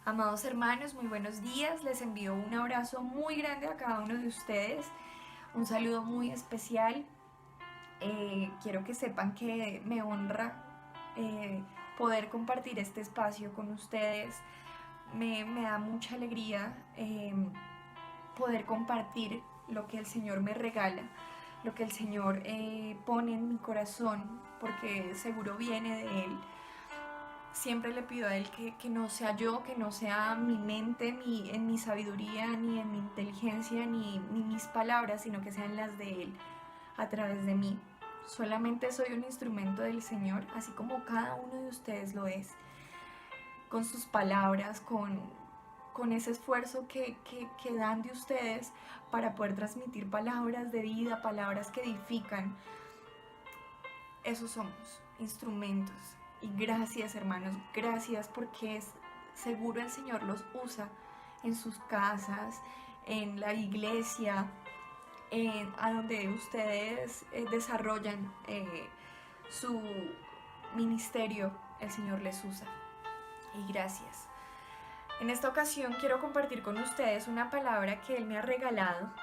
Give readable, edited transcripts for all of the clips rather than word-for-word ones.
Amados hermanos, muy buenos días. Les envío un abrazo muy grande a cada uno de ustedes. Un saludo muy especial. Quiero que sepan que me honra poder compartir este espacio con ustedes. Me da mucha alegría poder compartir lo que el Señor me regala, lo que el Señor pone en mi corazón, porque seguro viene de Él. Siempre le pido a Él que no sea yo, que no sea mi mente, en mi sabiduría, ni en mi inteligencia, ni mis palabras, sino que sean las de Él a través de mí. Solamente soy un instrumento del Señor, así como cada uno de ustedes lo es, con sus palabras, con ese esfuerzo que dan de ustedes para poder transmitir palabras de vida, palabras que edifican. Esos somos, instrumentos. Y gracias, hermanos, gracias, porque seguro el Señor los usa en sus casas, en la iglesia, a donde ustedes desarrollan su ministerio. El Señor les usa. Y gracias. En esta ocasión quiero compartir con ustedes una palabra que Él me ha regalado,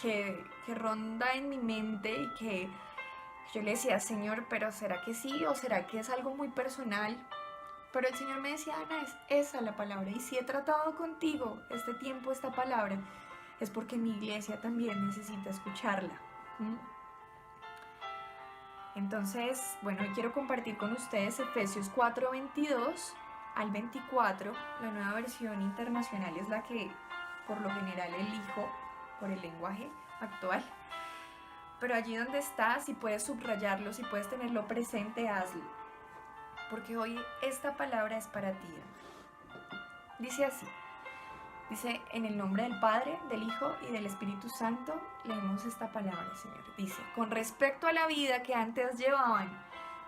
que ronda en mi mente y que yo le decía, Señor, pero ¿será que sí o será que es algo muy personal? Pero el Señor me decía, Ana, es esa la palabra. Y si he tratado contigo este tiempo esta palabra, es porque mi iglesia también necesita escucharla. Entonces, bueno, hoy quiero compartir con ustedes Efesios 4:22 al 24. La nueva versión internacional es la que por lo general elijo por el lenguaje actual. Pero allí donde estás, si puedes subrayarlo, si puedes tenerlo presente, hazlo. Porque hoy esta palabra es para ti. Dice así. Dice, en el nombre del Padre, del Hijo y del Espíritu Santo, leemos esta palabra, Señor. Dice, con respecto a la vida que antes llevaban,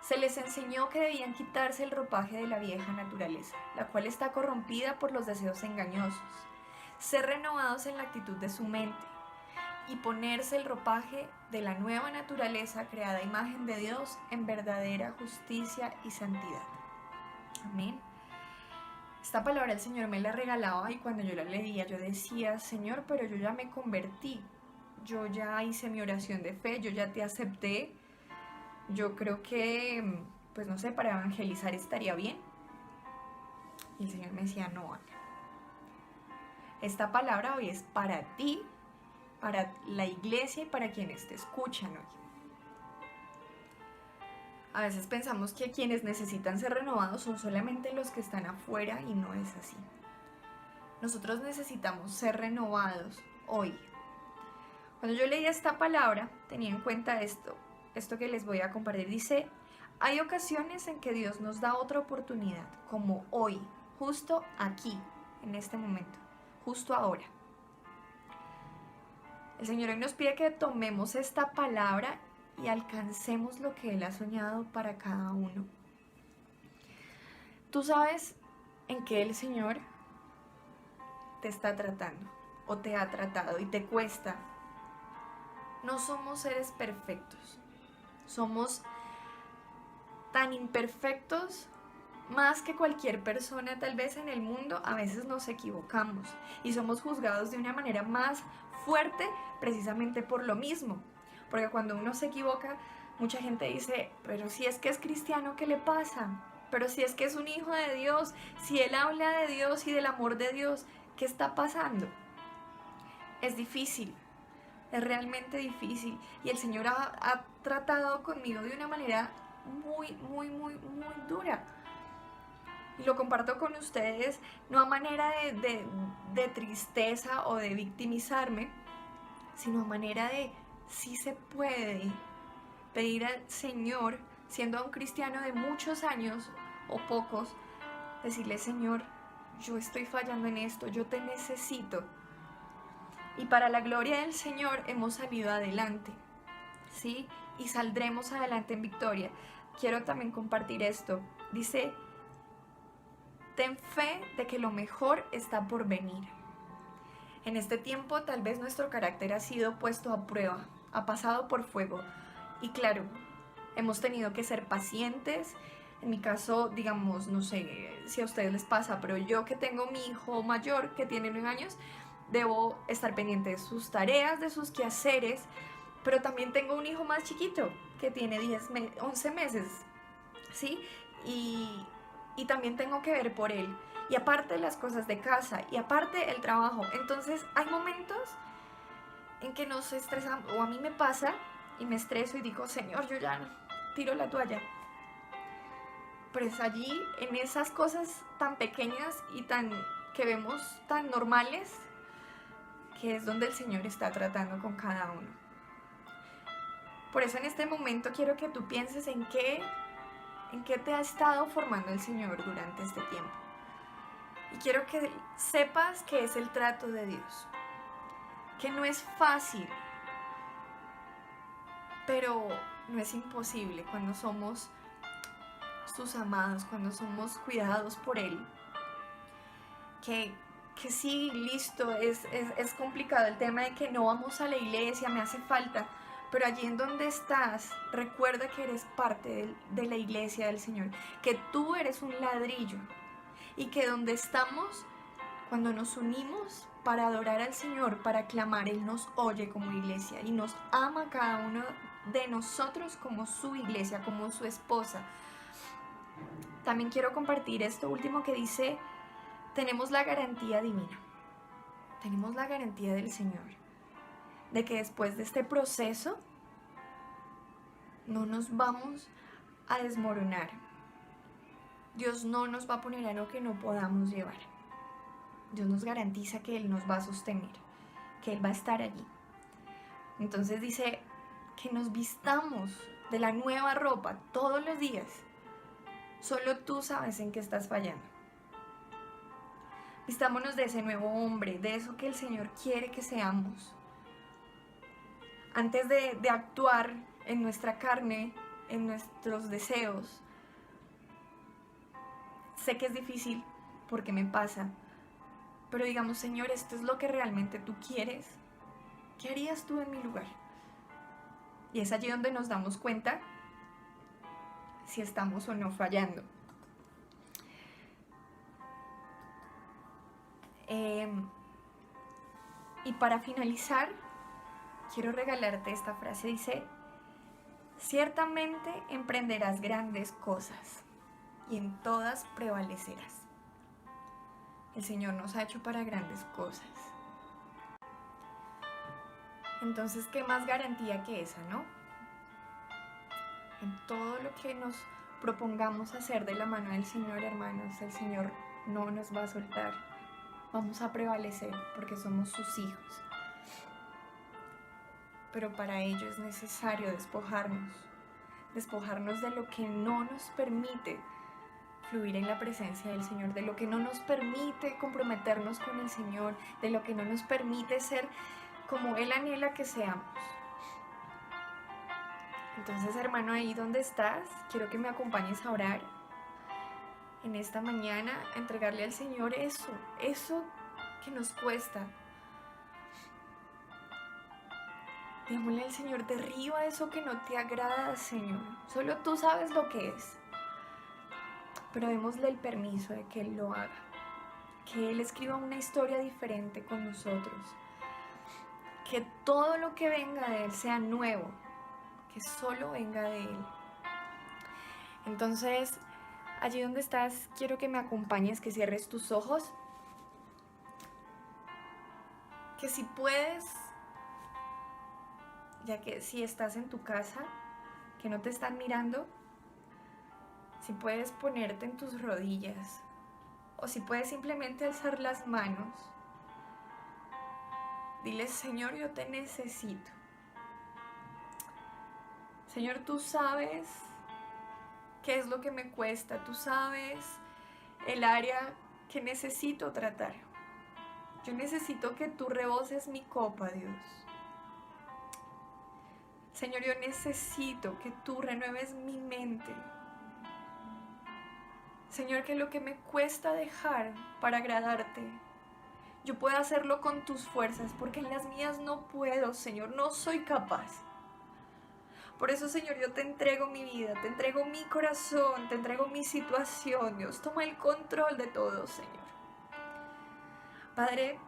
se les enseñó que debían quitarse el ropaje de la vieja naturaleza, la cual está corrompida por los deseos engañosos, ser renovados en la actitud de su mente y ponerse el ropaje de la nueva naturaleza creada a imagen de Dios en verdadera justicia y santidad. Amén. Esta palabra el Señor me la regalaba y cuando yo la leía yo decía, Señor, pero yo ya me convertí, yo ya hice mi oración de fe, yo ya te acepté, yo creo que, pues no sé, para evangelizar estaría bien. Y el Señor me decía, no, Ana, esta palabra hoy es para ti, para la iglesia y para quienes te escuchan hoy. A veces pensamos que quienes necesitan ser renovados son solamente los que están afuera y no es así. Nosotros necesitamos ser renovados hoy. Cuando yo leía esta palabra, tenía en cuenta esto que les voy a compartir. Dice, hay ocasiones en que Dios nos da otra oportunidad, como hoy, justo aquí, en este momento, justo ahora. El Señor hoy nos pide que tomemos esta palabra y alcancemos lo que Él ha soñado para cada uno. Tú sabes en qué el Señor te está tratando o te ha tratado y te cuesta. No somos seres perfectos, somos tan imperfectos más que cualquier persona tal vez en el mundo. A veces nos equivocamos y somos juzgados de una manera más fuerte precisamente por lo mismo. Porque cuando uno se equivoca, mucha gente dice, pero si es que es cristiano, ¿qué le pasa? Pero si es que es un hijo de Dios, si él habla de Dios y del amor de Dios, ¿qué está pasando? Es difícil, es realmente difícil. Y el Señor ha tratado conmigo de una manera muy dura. Y lo comparto con ustedes, no a manera de tristeza o de victimizarme, sino a manera de sí se puede pedir al Señor, siendo un cristiano de muchos años o pocos, decirle, Señor, yo estoy fallando en esto, yo te necesito. Y para la gloria del Señor hemos salido adelante, ¿sí? Y saldremos adelante en victoria. Quiero también compartir esto. Dice, ten fe de que lo mejor está por venir. En este tiempo tal vez nuestro carácter ha sido puesto a prueba, ha pasado por fuego. Y claro, hemos tenido que ser pacientes, En mi caso, digamos, no sé si a ustedes les pasa, pero yo que tengo mi hijo mayor que tiene 9 años, debo estar pendiente de sus tareas, de sus quehaceres, pero también tengo un hijo más chiquito que tiene 11 meses, ¿sí? Y, y también tengo que ver por él. Y aparte las cosas de casa, y aparte el trabajo. Entonces hay momentos en que nos estresamos, o a mí me pasa, y me estreso y digo, Señor, yo ya tiro la toalla. Pero es allí, en esas cosas tan pequeñas y tan que vemos tan normales, que es donde el Señor está tratando con cada uno. Por eso en este momento quiero que tú pienses en qué te ha estado formando el Señor durante este tiempo. Y quiero que sepas que es el trato de Dios, que no es fácil, pero no es imposible cuando somos sus amados, cuando somos cuidados por Él. Que sí, listo, es complicado el tema de que no vamos a la iglesia, me hace falta, pero allí en donde estás, recuerda que eres parte de la iglesia del Señor, que tú eres un ladrillo y que donde estamos, cuando nos unimos para adorar al Señor, para clamar, Él nos oye como iglesia y nos ama a cada uno de nosotros como su iglesia, como su esposa. También quiero compartir esto último que dice, tenemos la garantía divina, tenemos la garantía del Señor, de que después de este proceso no nos vamos a desmoronar. Dios no nos va a poner algo que no podamos llevar. Dios nos garantiza que Él nos va a sostener, que Él va a estar allí. Entonces dice que nos vistamos de la nueva ropa todos los días. Solo tú sabes en qué estás fallando. Vistámonos de ese nuevo hombre, de eso que el Señor quiere que seamos. Antes de actuar en nuestra carne, en nuestros deseos. Sé que es difícil porque me pasa, pero digamos, Señor, esto es lo que realmente tú quieres. ¿Qué harías tú en mi lugar? Y es allí donde nos damos cuenta si estamos o no fallando. Y para finalizar, quiero regalarte esta frase. Dice, ciertamente emprenderás grandes cosas y en todas prevalecerás. El Señor nos ha hecho para grandes cosas. Entonces, ¿qué más garantía que esa, no? En todo lo que nos propongamos hacer de la mano del Señor, hermanos, el Señor no nos va a soltar. Vamos a prevalecer porque somos sus hijos. Pero para ello es necesario despojarnos de lo que no nos permite fluir en la presencia del Señor, de lo que no nos permite comprometernos con el Señor, de lo que no nos permite ser como Él anhela que seamos. Entonces, hermano, ahí donde estás, quiero que me acompañes a orar en esta mañana, a entregarle al Señor eso que nos cuesta. Digámosle al Señor, derriba eso que no te agrada, Señor. Solo tú sabes lo que es. Pero démosle el permiso de que Él lo haga. Que Él escriba una historia diferente con nosotros. Que todo lo que venga de Él sea nuevo. Que solo venga de Él. Entonces, allí donde estás, quiero que me acompañes, que cierres tus ojos. Que si puedes, ya que si estás en tu casa, que no te están mirando, si puedes ponerte en tus rodillas o si puedes simplemente alzar las manos, dile, Señor, yo te necesito. Señor, tú sabes qué es lo que me cuesta, tú sabes el área que necesito tratar. Yo necesito que tú reboses mi copa, Dios. Señor, yo necesito que tú renueves mi mente. Señor, que lo que me cuesta dejar para agradarte, yo pueda hacerlo con tus fuerzas, porque en las mías no puedo, Señor, no soy capaz. Por eso, Señor, yo te entrego mi vida, te entrego mi corazón, te entrego mi situación. Dios, toma el control de todo, Señor. Padre,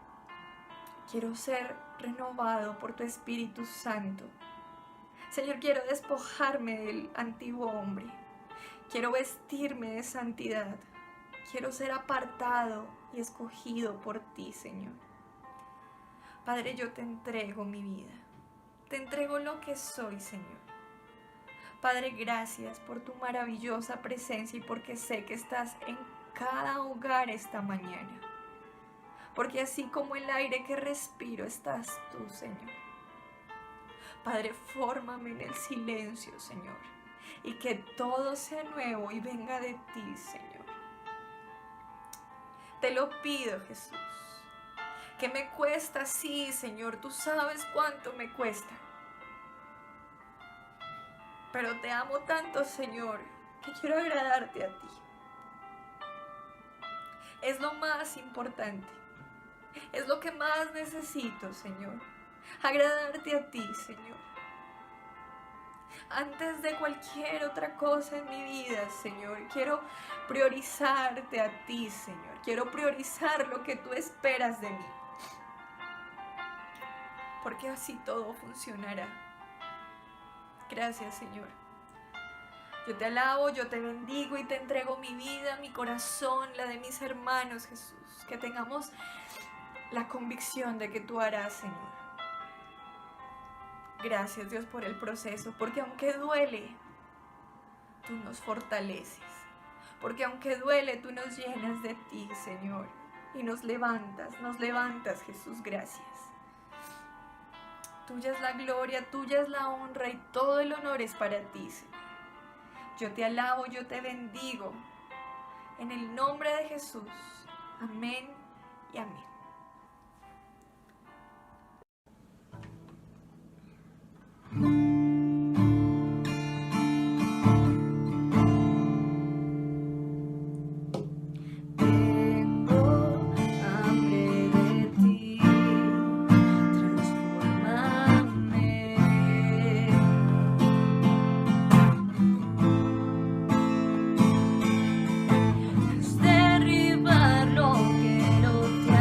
quiero ser renovado por tu Espíritu Santo. Señor, quiero despojarme del antiguo hombre. Quiero vestirme de santidad. Quiero ser apartado y escogido por ti, Señor. Padre, yo te entrego mi vida. Te entrego lo que soy, Señor. Padre, gracias por tu maravillosa presencia y porque sé que estás en cada hogar esta mañana. Porque así como el aire que respiro estás tú, Señor. Padre, fórmame en el silencio, Señor, y que todo sea nuevo y venga de ti, Señor. Te lo pido, Jesús. Que me cuesta, sí, Señor, tú sabes cuánto me cuesta. Pero te amo tanto, Señor, que quiero agradarte a ti. Es lo más importante. Es lo que más necesito, Señor. Agradarte a ti, Señor. Antes de cualquier otra cosa en mi vida, Señor, quiero priorizarte a ti, Señor. Quiero priorizar lo que tú esperas de mí. Porque así todo funcionará. Gracias, Señor. Yo te alabo, yo te bendigo y te entrego mi vida, mi corazón, la de mis hermanos, Jesús. Que tengamos la convicción de que tú harás, Señor. Gracias, Dios, por el proceso, porque aunque duele, tú nos fortaleces. Porque aunque duele, tú nos llenas de ti, Señor. Y nos levantas, Jesús, gracias. Tuya es la gloria, tuya es la honra y todo el honor es para ti, Señor. Yo te alabo, yo te bendigo. En el nombre de Jesús. Amén y amén. Derribar lo que no te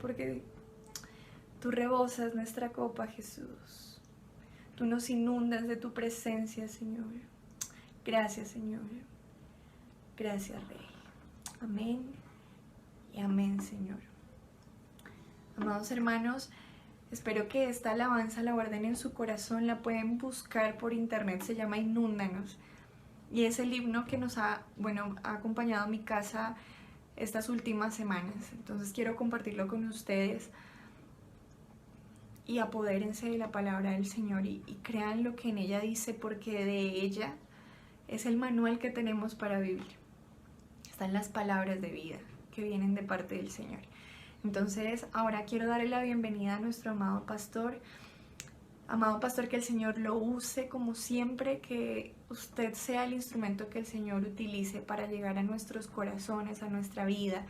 porque tú rebosas nuestra copa, Jesús. Tú nos inundas de tu presencia, Señor. Gracias, Señor. Gracias, Rey. Amén y amén, Señor. Amados hermanos, espero que esta alabanza la guarden en su corazón, la pueden buscar por internet, se llama Inúndanos. Y es el himno que nos ha acompañado a mi casa estas últimas semanas. Entonces quiero compartirlo con ustedes y apodérense de la palabra del Señor y crean lo que en ella dice, porque de ella es el manual que tenemos para vivir. Están las palabras de vida que vienen de parte del Señor. Entonces, ahora quiero darle la bienvenida a nuestro amado pastor. Amado pastor, que el Señor lo use como siempre, que usted sea el instrumento que el Señor utilice para llegar a nuestros corazones, a nuestra vida,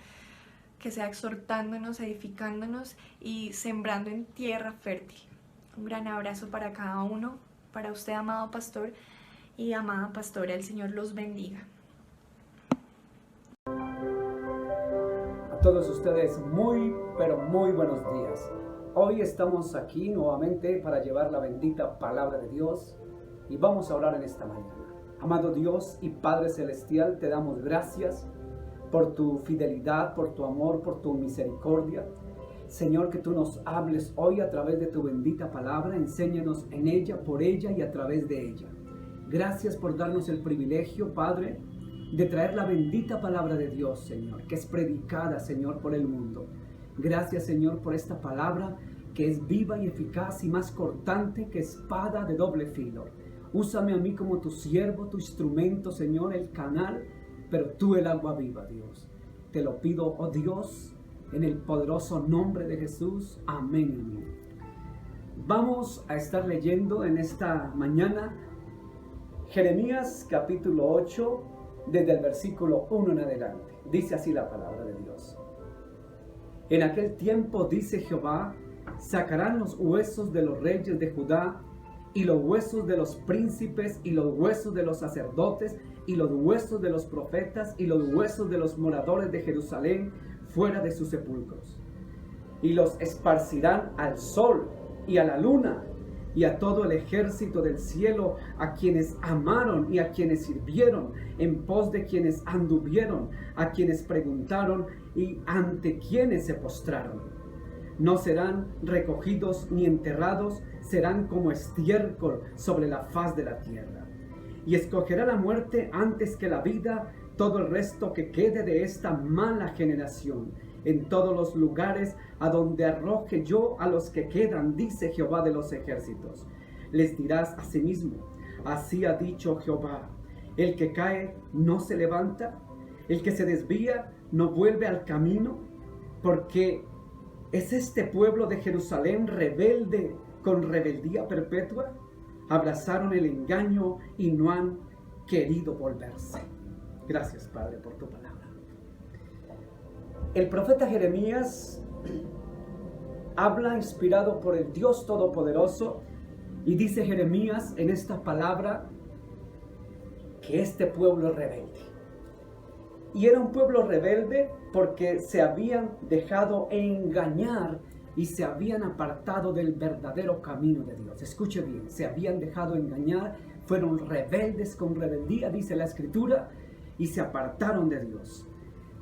que sea exhortándonos, edificándonos y sembrando en tierra fértil. Un gran abrazo para cada uno, para usted, amado pastor y amada pastora. El Señor los bendiga. A todos ustedes pero muy buenos días. Hoy estamos aquí nuevamente para llevar la bendita palabra de Dios y vamos a orar en esta mañana. Amado Dios y Padre Celestial, te damos gracias por tu fidelidad, por tu amor, por tu misericordia. Señor, que tú nos hables hoy a través de tu bendita palabra, enséñanos en ella, por ella y a través de ella. Gracias por darnos el privilegio, Padre, de traer la bendita palabra de Dios, Señor, que es predicada, Señor, por el mundo. Gracias, Señor, por esta palabra que es viva y eficaz y más cortante que espada de doble filo. Úsame a mí como tu siervo, tu instrumento, Señor, el canal, pero tú el agua viva, Dios. Te lo pido, oh Dios, en el poderoso nombre de Jesús. Amén, amén. Vamos a estar leyendo en esta mañana Jeremías capítulo 8, desde el versículo 1 en adelante. Dice así la palabra de Dios. En aquel tiempo, dice Jehová, sacarán los huesos de los reyes de Judá, y los huesos de los príncipes, y los huesos de los sacerdotes, y los huesos de los profetas, y los huesos de los moradores de Jerusalén, fuera de sus sepulcros. Y los esparcirán al sol y a la luna, y a todo el ejército del cielo, a quienes amaron y a quienes sirvieron, en pos de quienes anduvieron, a quienes preguntaron y ante quienes se postraron. No serán recogidos ni enterrados, serán como estiércol sobre la faz de la tierra. Y escogerá la muerte antes que la vida todo el resto que quede de esta mala generación, en todos los lugares a donde arroje yo a los que quedan, dice Jehová de los ejércitos. Les dirás asimismo, así ha dicho Jehová, el que cae no se levanta, el que se desvía no vuelve al camino, porque es este pueblo de Jerusalén rebelde con rebeldía perpetua. Abrazaron el engaño y no han querido volverse. Gracias, Padre, por tu palabra. El profeta Jeremías habla inspirado por el Dios Todopoderoso y dice Jeremías en esta palabra que este pueblo es rebelde. Y era un pueblo rebelde porque se habían dejado engañar y se habían apartado del verdadero camino de Dios. Escuche bien, se habían dejado engañar, fueron rebeldes con rebeldía, dice la Escritura, y se apartaron de Dios.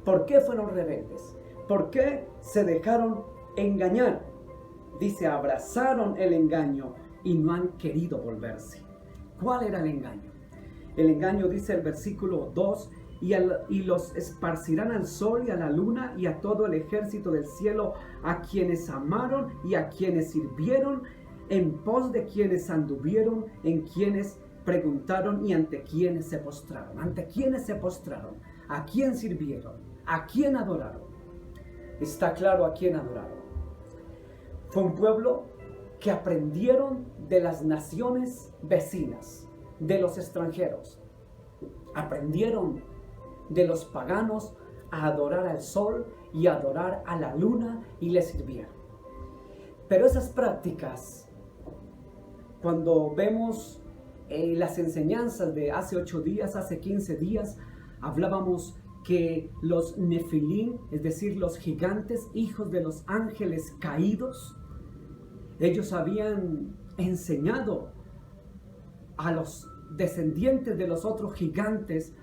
¿Por qué fueron rebeldes? ¿Por qué se dejaron engañar? Dice, abrazaron el engaño y no han querido volverse. ¿Cuál era el engaño? El engaño, dice el versículo 2, y los esparcirán al sol y a la luna y a todo el ejército del cielo, a quienes amaron y a quienes sirvieron, en pos de quienes anduvieron, en quienes preguntaron y ante quienes se postraron. ¿Ante quienes se postraron? ¿A quién sirvieron? ¿A quién adoraron? Está claro a quién adoraron. Fue un pueblo que aprendieron de las naciones vecinas, de los extranjeros. Aprendieron de los paganos a adorar al sol y a adorar a la luna y le sirvieron. Pero esas prácticas, cuando vemos las enseñanzas de hace 8 días, hace 15 días, hablábamos que los Nefilín, es decir, los gigantes, hijos de los ángeles caídos, ellos habían enseñado a los descendientes de los otros gigantes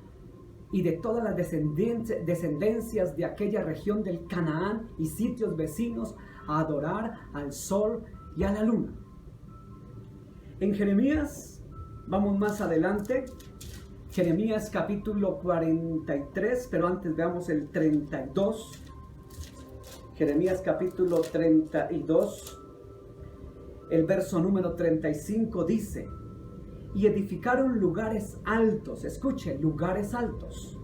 y de todas las descendencias de aquella región del Canaán y sitios vecinos a adorar al sol y a la luna. En Jeremías, vamos más adelante, Jeremías capítulo 43, pero antes veamos el 32. Jeremías capítulo 32, el verso número 35 dice: y edificaron lugares altos, escuchen, lugares altos.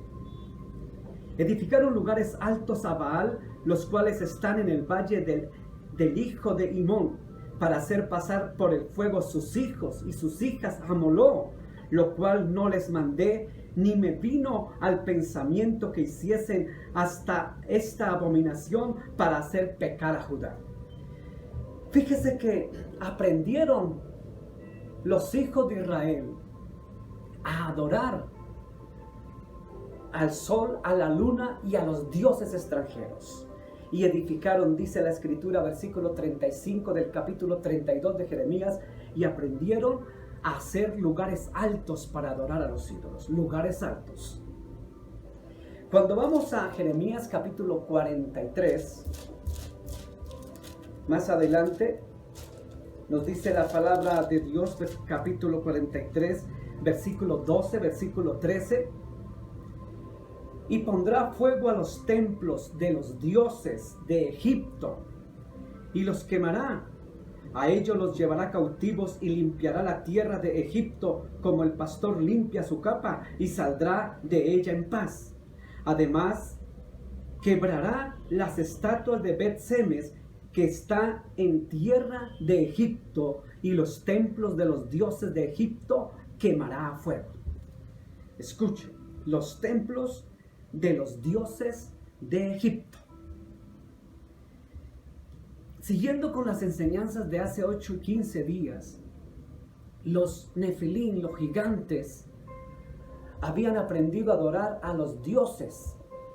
Edificaron lugares altos a Baal, los cuales están en el valle del hijo de Himón, para hacer pasar por el fuego sus hijos y sus hijas a Moló, lo cual no les mandé, ni me vino al pensamiento que hiciesen hasta esta abominación para hacer pecar a Judá. Fíjese que aprendieron los hijos de Israel a adorar al sol, a la luna y a los dioses extranjeros. Y edificaron, dice la escritura, versículo 35 del capítulo 32 de Jeremías, y aprendieron a hacer lugares altos para adorar a los ídolos, lugares altos. Cuando vamos a Jeremías capítulo 43, más adelante, nos dice la palabra de Dios, capítulo 43, versículo 12, versículo 13. Y pondrá fuego a los templos de los dioses de Egipto y los quemará. A ellos los llevará cautivos y limpiará la tierra de Egipto como el pastor limpia su capa, y saldrá de ella en paz. Además, quebrará las estatuas de Bet-Semes que está en tierra de Egipto, y los templos de los dioses de Egipto quemará a fuego. Escuchen, los templos de los dioses de Egipto. Siguiendo con las enseñanzas de hace 8 y 15 días, los Nefilín, los gigantes, habían aprendido a adorar a los dioses.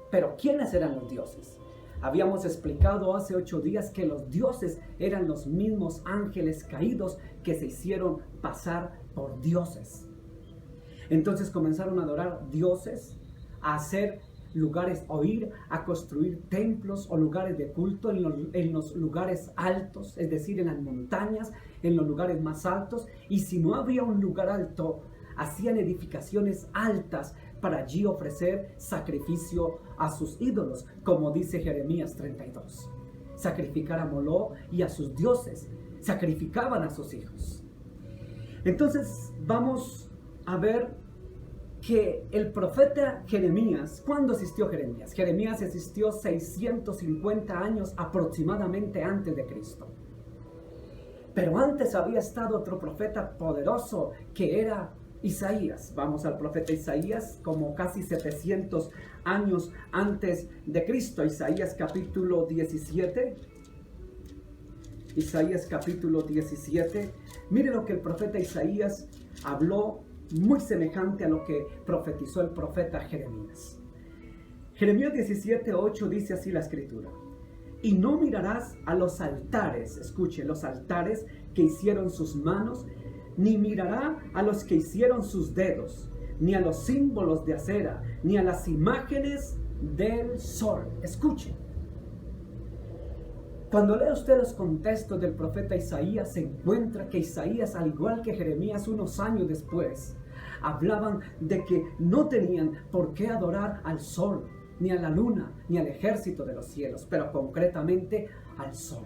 Pero ¿quiénes eran los dioses? Habíamos explicado hace 8 días que los dioses eran los mismos ángeles caídos que se hicieron pasar por dioses. Entonces comenzaron a adorar dioses, a hacer lugares, o ir a construir templos o lugares de culto en los lugares altos, es decir, en las montañas, en los lugares más altos. Y si no había un lugar alto, hacían edificaciones altas para allí ofrecer sacrificio a sus ídolos, como dice Jeremías 32. Sacrificar a Moló y a sus dioses, sacrificaban a sus hijos. Entonces vamos a ver que el profeta Jeremías, ¿cuándo asistió Jeremías? Jeremías asistió 650 años aproximadamente antes de Cristo. Pero antes había estado otro profeta poderoso que era Isaías. Vamos al profeta Isaías, como casi 700 años antes de Cristo. Isaías capítulo 17. Isaías capítulo 17. Mire lo que el profeta Isaías habló, muy semejante a lo que profetizó el profeta Jeremías. Jeremías 17:8 dice así la escritura: y no mirarás a los altares, escuche, los altares que hicieron sus manos, ni mirará a los que hicieron sus dedos, ni a los símbolos de acera, ni a las imágenes del sol. Escuche. Cuando lee usted los contextos del profeta Isaías, se encuentra que Isaías, al igual que Jeremías unos años después, hablaban de que no tenían por qué adorar al sol, ni a la luna, ni al ejército de los cielos, pero concretamente al sol.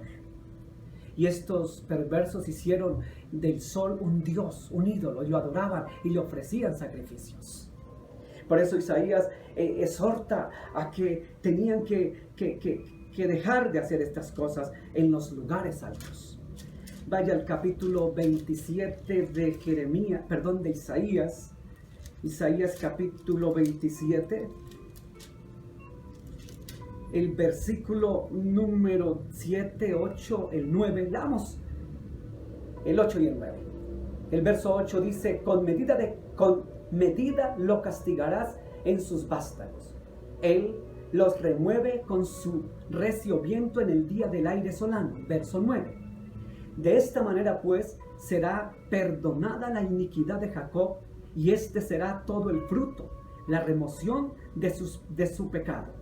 Y estos perversos hicieron del sol un dios, un ídolo, y lo adoraban y le ofrecían sacrificios. Por eso Isaías exhorta a que tenían que dejar de hacer estas cosas en los lugares altos. Vaya al capítulo 27 de Isaías. Isaías capítulo 27. El versículo número 7, 8, el 9. Damos el 8 y el 9. El verso 8 dice: con medida lo castigarás en sus vástagos, Él los remueve con su recio viento en el día del aire solano. Verso 9. De esta manera pues será perdonada la iniquidad de Jacob, y este será todo el fruto, la remoción de su pecado,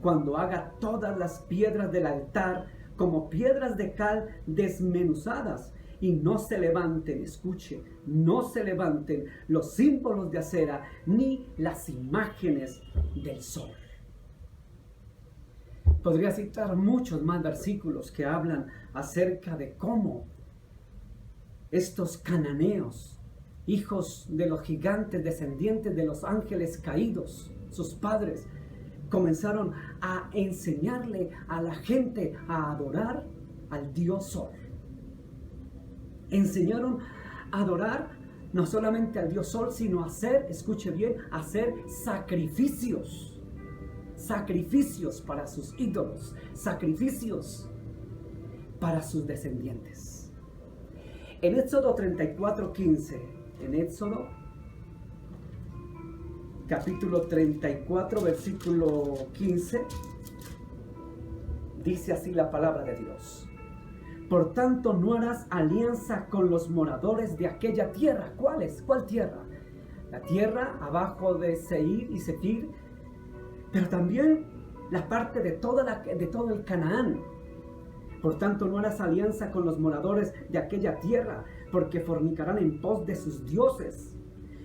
cuando haga todas las piedras del altar como piedras de cal desmenuzadas, y no se levanten, escuche, no se levanten los símbolos de acera ni las imágenes del sol. Podría citar muchos más versículos que hablan acerca de cómo estos cananeos, hijos de los gigantes, descendientes de los ángeles caídos, sus padres, comenzaron a enseñarle a la gente a adorar al Dios Sol. Enseñaron a adorar no solamente al Dios Sol, sino a hacer, escuche bien, a hacer sacrificios para sus ídolos, sacrificios para sus descendientes. En Éxodo 34:15, en Éxodo capítulo 34, versículo 15, dice así la palabra de Dios: por tanto, no harás alianza con los moradores de aquella tierra. ¿Cuáles? ¿Cuál tierra? La tierra abajo de Seir y Sefir, pero también la parte de todo el Canaán. Por tanto, no harás alianza con los moradores de aquella tierra, porque fornicarán en pos de sus dioses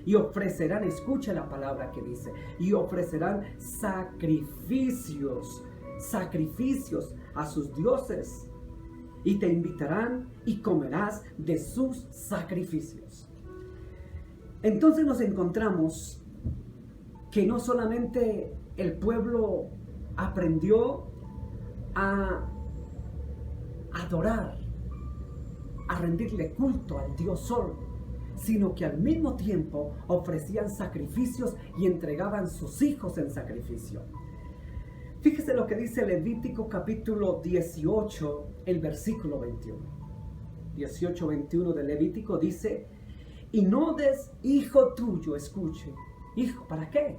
y ofrecerán, escucha la palabra que dice, y ofrecerán sacrificios a sus dioses, y te invitarán y comerás de sus sacrificios. Entonces nos encontramos que no solamente el pueblo aprendió a adorar, a rendirle culto al Dios Sol, sino que al mismo tiempo ofrecían sacrificios y entregaban sus hijos en sacrificio. Fíjese lo que dice Levítico capítulo 18, el versículo 21. 18:21 de Levítico dice: y no des hijo tuyo, escuche, hijo, ¿para qué?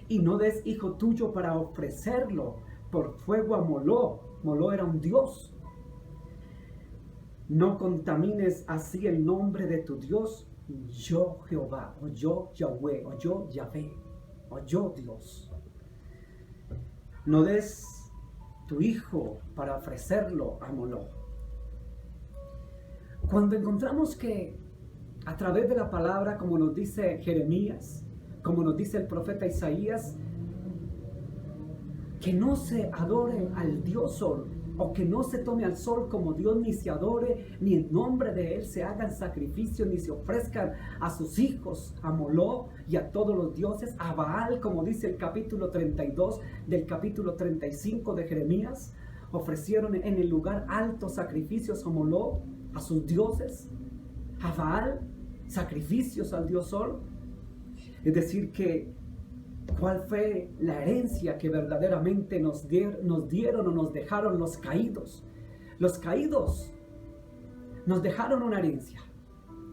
Y no des hijo tuyo para ofrecerlo por fuego a Moló. Moló era un dios. No contamines así el nombre de tu Dios, yo Jehová, o yo Yahweh, o yo Yahvé, o yo Dios. No des tu hijo para ofrecerlo a Moló. Cuando encontramos que a través de la palabra, como nos dice Jeremías, como nos dice el profeta Isaías, que no se adore al Dios Sol, o que no se tome al sol como Dios, ni se adore, ni en nombre de él se hagan sacrificios, ni se ofrezcan a sus hijos, a Moló y a todos los dioses, a Baal, como dice el capítulo 32 del capítulo 35 de Jeremías. Ofrecieron en el lugar alto sacrificios a Moló, a sus dioses, a Baal, sacrificios al Dios Sol. Es decir que, ¿cuál fue la herencia que verdaderamente nos dieron o nos dejaron los caídos? Los caídos nos dejaron una herencia.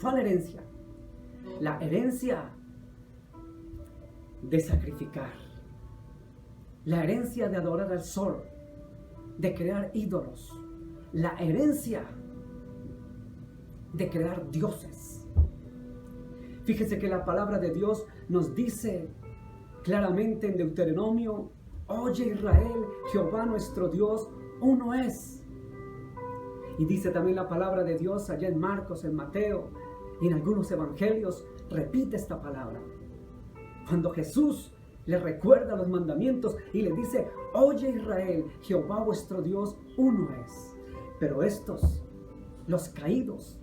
¿Cuál herencia? La herencia de sacrificar. La herencia de adorar al sol, de crear ídolos. La herencia de crear dioses. Fíjese que la palabra de Dios nos dice claramente en Deuteronomio: oye Israel, Jehová nuestro Dios, uno es. Y dice también la palabra de Dios allá en Marcos, en Mateo y en algunos evangelios, repite esta palabra. Cuando Jesús le recuerda los mandamientos y le dice: oye Israel, Jehová vuestro Dios, uno es. Pero estos, los caídos,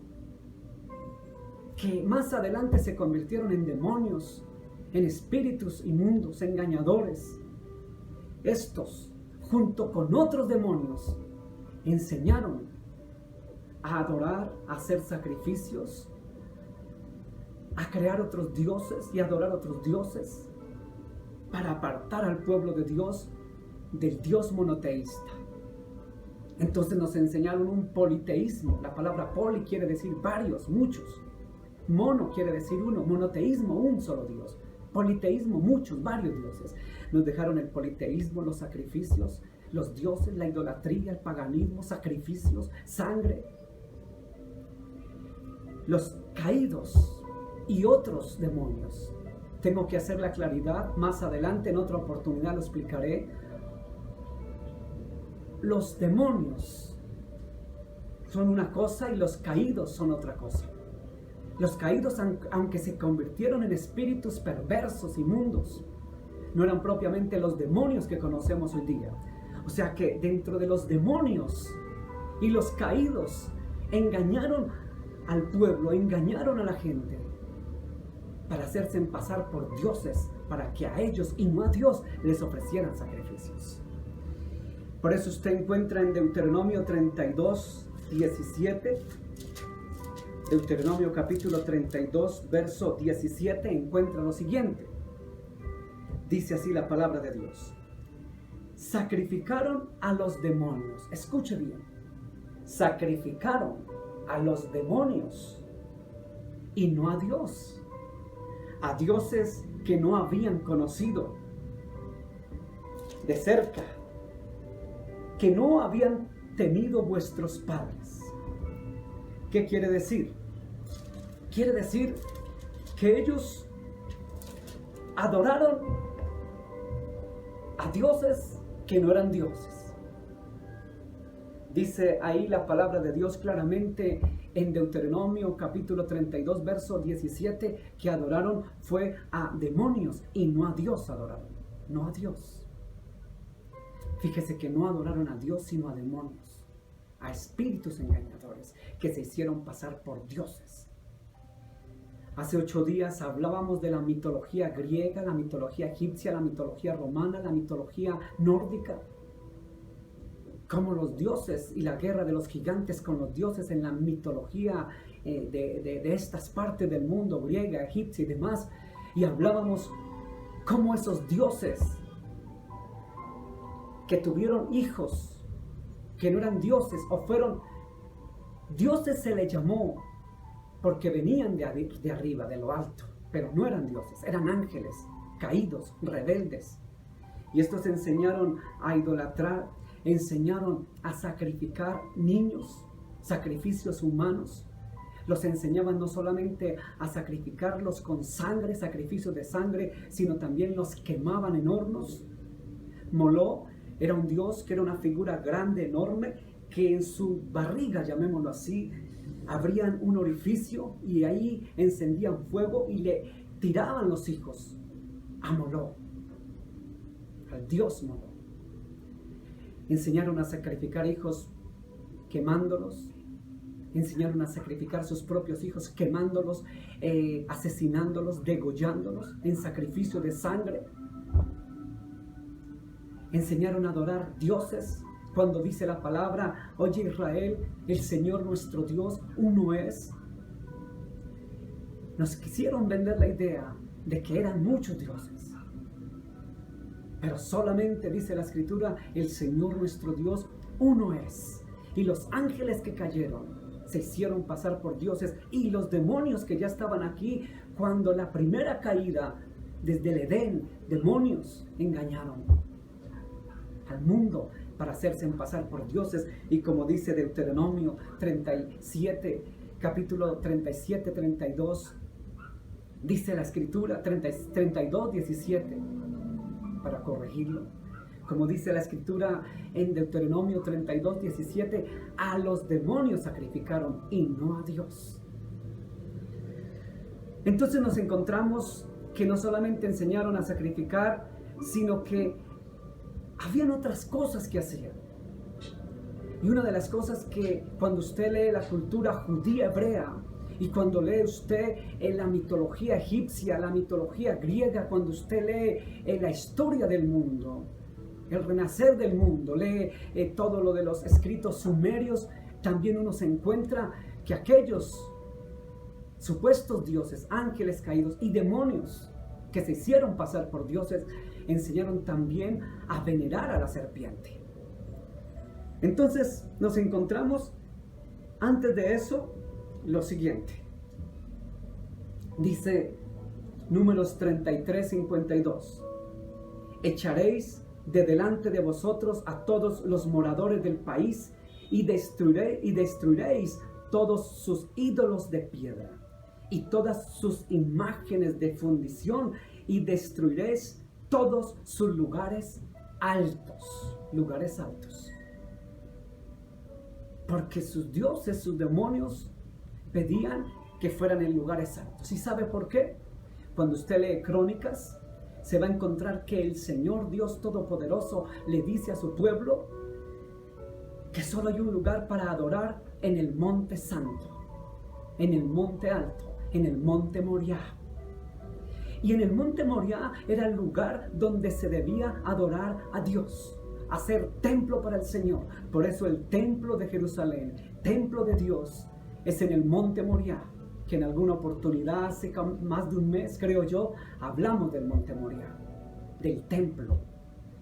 que más adelante se convirtieron en demonios, en espíritus inmundos, engañadores, estos, junto con otros demonios, enseñaron a adorar, a hacer sacrificios, a crear otros dioses y adorar otros dioses, para apartar al pueblo de Dios del Dios monoteísta. Entonces nos enseñaron un politeísmo. La palabra poli quiere decir varios, muchos. Mono quiere decir uno, monoteísmo, un solo Dios. Politeísmo, muchos, varios dioses. nos dejaron el politeísmo, los sacrificios, los dioses, la idolatría, el paganismo, sacrificios, sangre. Los caídos y otros demonios. Tengo que hacer la claridad, más adelante en otra oportunidad lo explicaré. Los demonios son una cosa y los caídos son otra cosa. Los caídos, aunque se convirtieron en espíritus perversos, inmundos, no eran propiamente los demonios que conocemos hoy día. O sea que dentro de los demonios y los caídos engañaron al pueblo, engañaron a la gente para hacerse pasar por dioses, para que a ellos y no a Dios les ofrecieran sacrificios. Por eso usted encuentra en Deuteronomio 32, 17, Deuteronomio capítulo 32, verso 17, encuentra lo siguiente. Dice así la palabra de Dios. Sacrificaron a los demonios. Escuche bien. Sacrificaron a los demonios y no a Dios. A dioses que no habían conocido de cerca, que no habían tenido vuestros padres. ¿Qué quiere decir? Quiere decir que ellos adoraron a dioses que no eran dioses. Dice ahí la palabra de Dios claramente en Deuteronomio capítulo 32, verso 17, que adoraron fue a demonios y no a Dios adoraron, no a Dios. Fíjese que no adoraron a Dios sino a demonios, a espíritus engañadores que se hicieron pasar por dioses. Hace 8 días hablábamos de la mitología griega, la mitología egipcia, la mitología romana, la mitología nórdica. Como los dioses y la guerra de los gigantes con los dioses en la mitología de estas partes del mundo, griega, egipcia y demás. Y hablábamos cómo esos dioses que tuvieron hijos que no eran dioses o fueron dioses, se les llamó porque venían de arriba, de lo alto, pero no eran dioses, eran ángeles caídos, rebeldes. Y estos enseñaron a idolatrar, enseñaron a sacrificar niños, sacrificios humanos. Los enseñaban no solamente a sacrificarlos con sangre, sacrificios de sangre, sino también los quemaban en hornos. Moló era un dios que era una figura grande, enorme, que en su barriga, llamémoslo así, abrían un orificio y ahí encendían fuego y le tiraban los hijos a Moló, al dios Moló. Enseñaron a sacrificar hijos quemándolos, enseñaron a sacrificar sus propios hijos quemándolos, asesinándolos, degollándolos en sacrificio de sangre. Enseñaron a adorar dioses cuando dice la palabra, oye Israel, el Señor nuestro Dios uno es. Nos quisieron vender la idea de que eran muchos dioses. Pero solamente dice la Escritura, el Señor nuestro Dios uno es. Y los ángeles que cayeron se hicieron pasar por dioses. Y los demonios que ya estaban aquí, cuando la primera caída desde el Edén, demonios engañaron al mundo para hacerse pasar por dioses. Y como dice Deuteronomio 37, capítulo 37, 32, dice la Escritura 32, 17, para corregirlo. Como dice la Escritura en Deuteronomio 32, 17, a los demonios sacrificaron y no a Dios. Entonces nos encontramos que no solamente enseñaron a sacrificar, sino que habían otras cosas que hacían. Y una de las cosas que cuando usted lee la cultura judía hebrea, y cuando lee usted en la mitología egipcia, la mitología griega, cuando usted lee en la historia del mundo, el renacer del mundo, lee todo lo de los escritos sumerios, también uno se encuentra que aquellos supuestos dioses, ángeles caídos y demonios que se hicieron pasar por dioses, enseñaron también a venerar a la serpiente. Entonces nos encontramos antes de eso lo siguiente. Dice Números 33, 52. Echaréis de delante de vosotros a todos los moradores del país y destruiréis todos sus ídolos de piedra y todas sus imágenes de fundición y destruiréis todos sus lugares altos. Porque sus dioses, sus demonios pedían que fueran en lugares altos. ¿Y sabe por qué? Cuando usted lee Crónicas, se va a encontrar que el Señor Dios Todopoderoso le dice a su pueblo que solo hay un lugar para adorar en el monte santo, en el monte alto, en el monte Moriah. Y en el monte Moriah era el lugar donde se debía adorar a Dios, hacer templo para el Señor. Por eso el templo de Jerusalén, templo de Dios, es en el monte Moriah, que en alguna oportunidad hace más de un mes, creo yo, hablamos del monte Moriah, del templo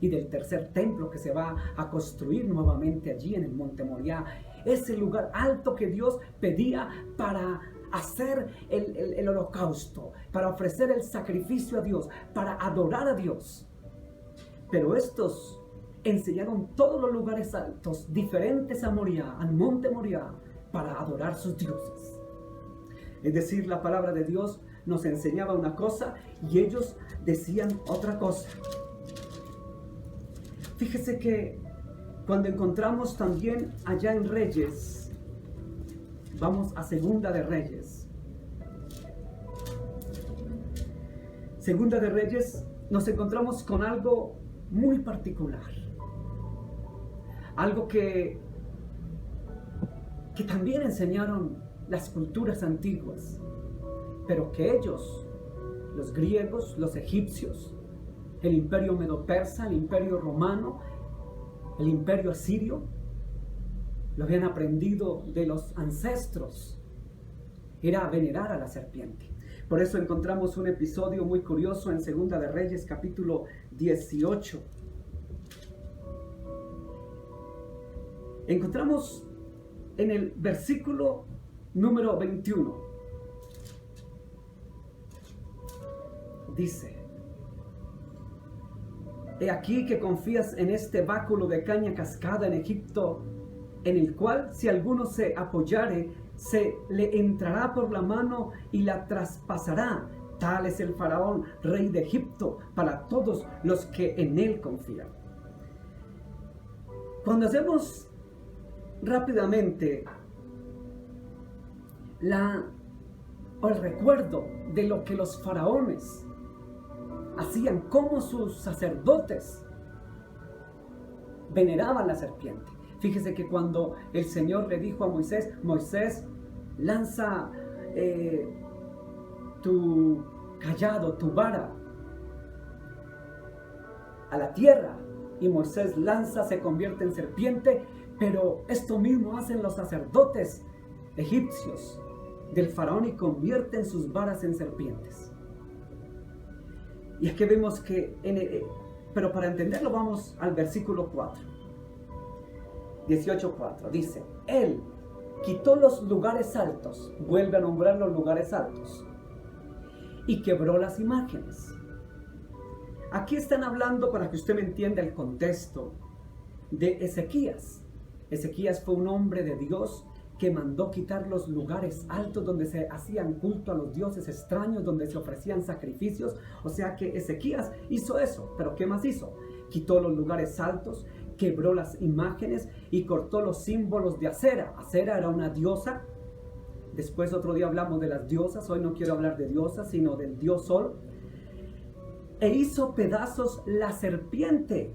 y del tercer templo que se va a construir nuevamente allí en el monte Moriah. Ese lugar alto que Dios pedía para hacer el holocausto, para ofrecer el sacrificio a Dios, para adorar a Dios. Pero estos enseñaron todos los lugares altos diferentes a Moriah, al monte Moriah, para adorar sus dioses. Es decir, la palabra de Dios nos enseñaba una cosa y ellos decían otra cosa. Fíjese que cuando encontramos también allá en Reyes, vamos a Segunda de Reyes. Segunda de Reyes nos encontramos con algo muy particular. Algo que también enseñaron las culturas antiguas, pero que ellos, los griegos, los egipcios, el imperio medo-persa, el imperio romano, el imperio asirio, lo habían aprendido de los ancestros. Era venerar a la serpiente. Por eso encontramos un episodio muy curioso en Segunda de Reyes, capítulo 18. Encontramos en el versículo número 21. Dice: he aquí que confías en este báculo de caña cascada en Egipto, en el cual si alguno se apoyare, se le entrará por la mano y la traspasará. Tal es el faraón, rey de Egipto, para todos los que en él confían. Cuando hacemos rápidamente el recuerdo de lo que los faraones hacían, como sus sacerdotes veneraban la serpiente. Fíjese que cuando el Señor le dijo a Moisés: Moisés, lanza tu cayado, tu vara a la tierra, y Moisés lanza, se convierte en serpiente. Pero esto mismo hacen los sacerdotes egipcios del faraón y convierten sus varas en serpientes. Y aquí vemos que, pero para entenderlo vamos al versículo 4. 18:4 dice: él quitó los lugares altos, vuelve a nombrar los lugares altos, y quebró las imágenes. Aquí están hablando, para que usted me entienda el contexto, de Ezequías. Ezequías fue un hombre de Dios que mandó quitar los lugares altos donde se hacían culto a los dioses extraños, donde se ofrecían sacrificios. O sea que Ezequías hizo eso. ¿Pero qué más hizo? Quitó los lugares altos, quebró las imágenes y cortó los símbolos de Acera. Acera era una diosa. Después otro día hablamos de las diosas. Hoy no quiero hablar de diosas, sino del dios Sol. E hizo pedazos la serpiente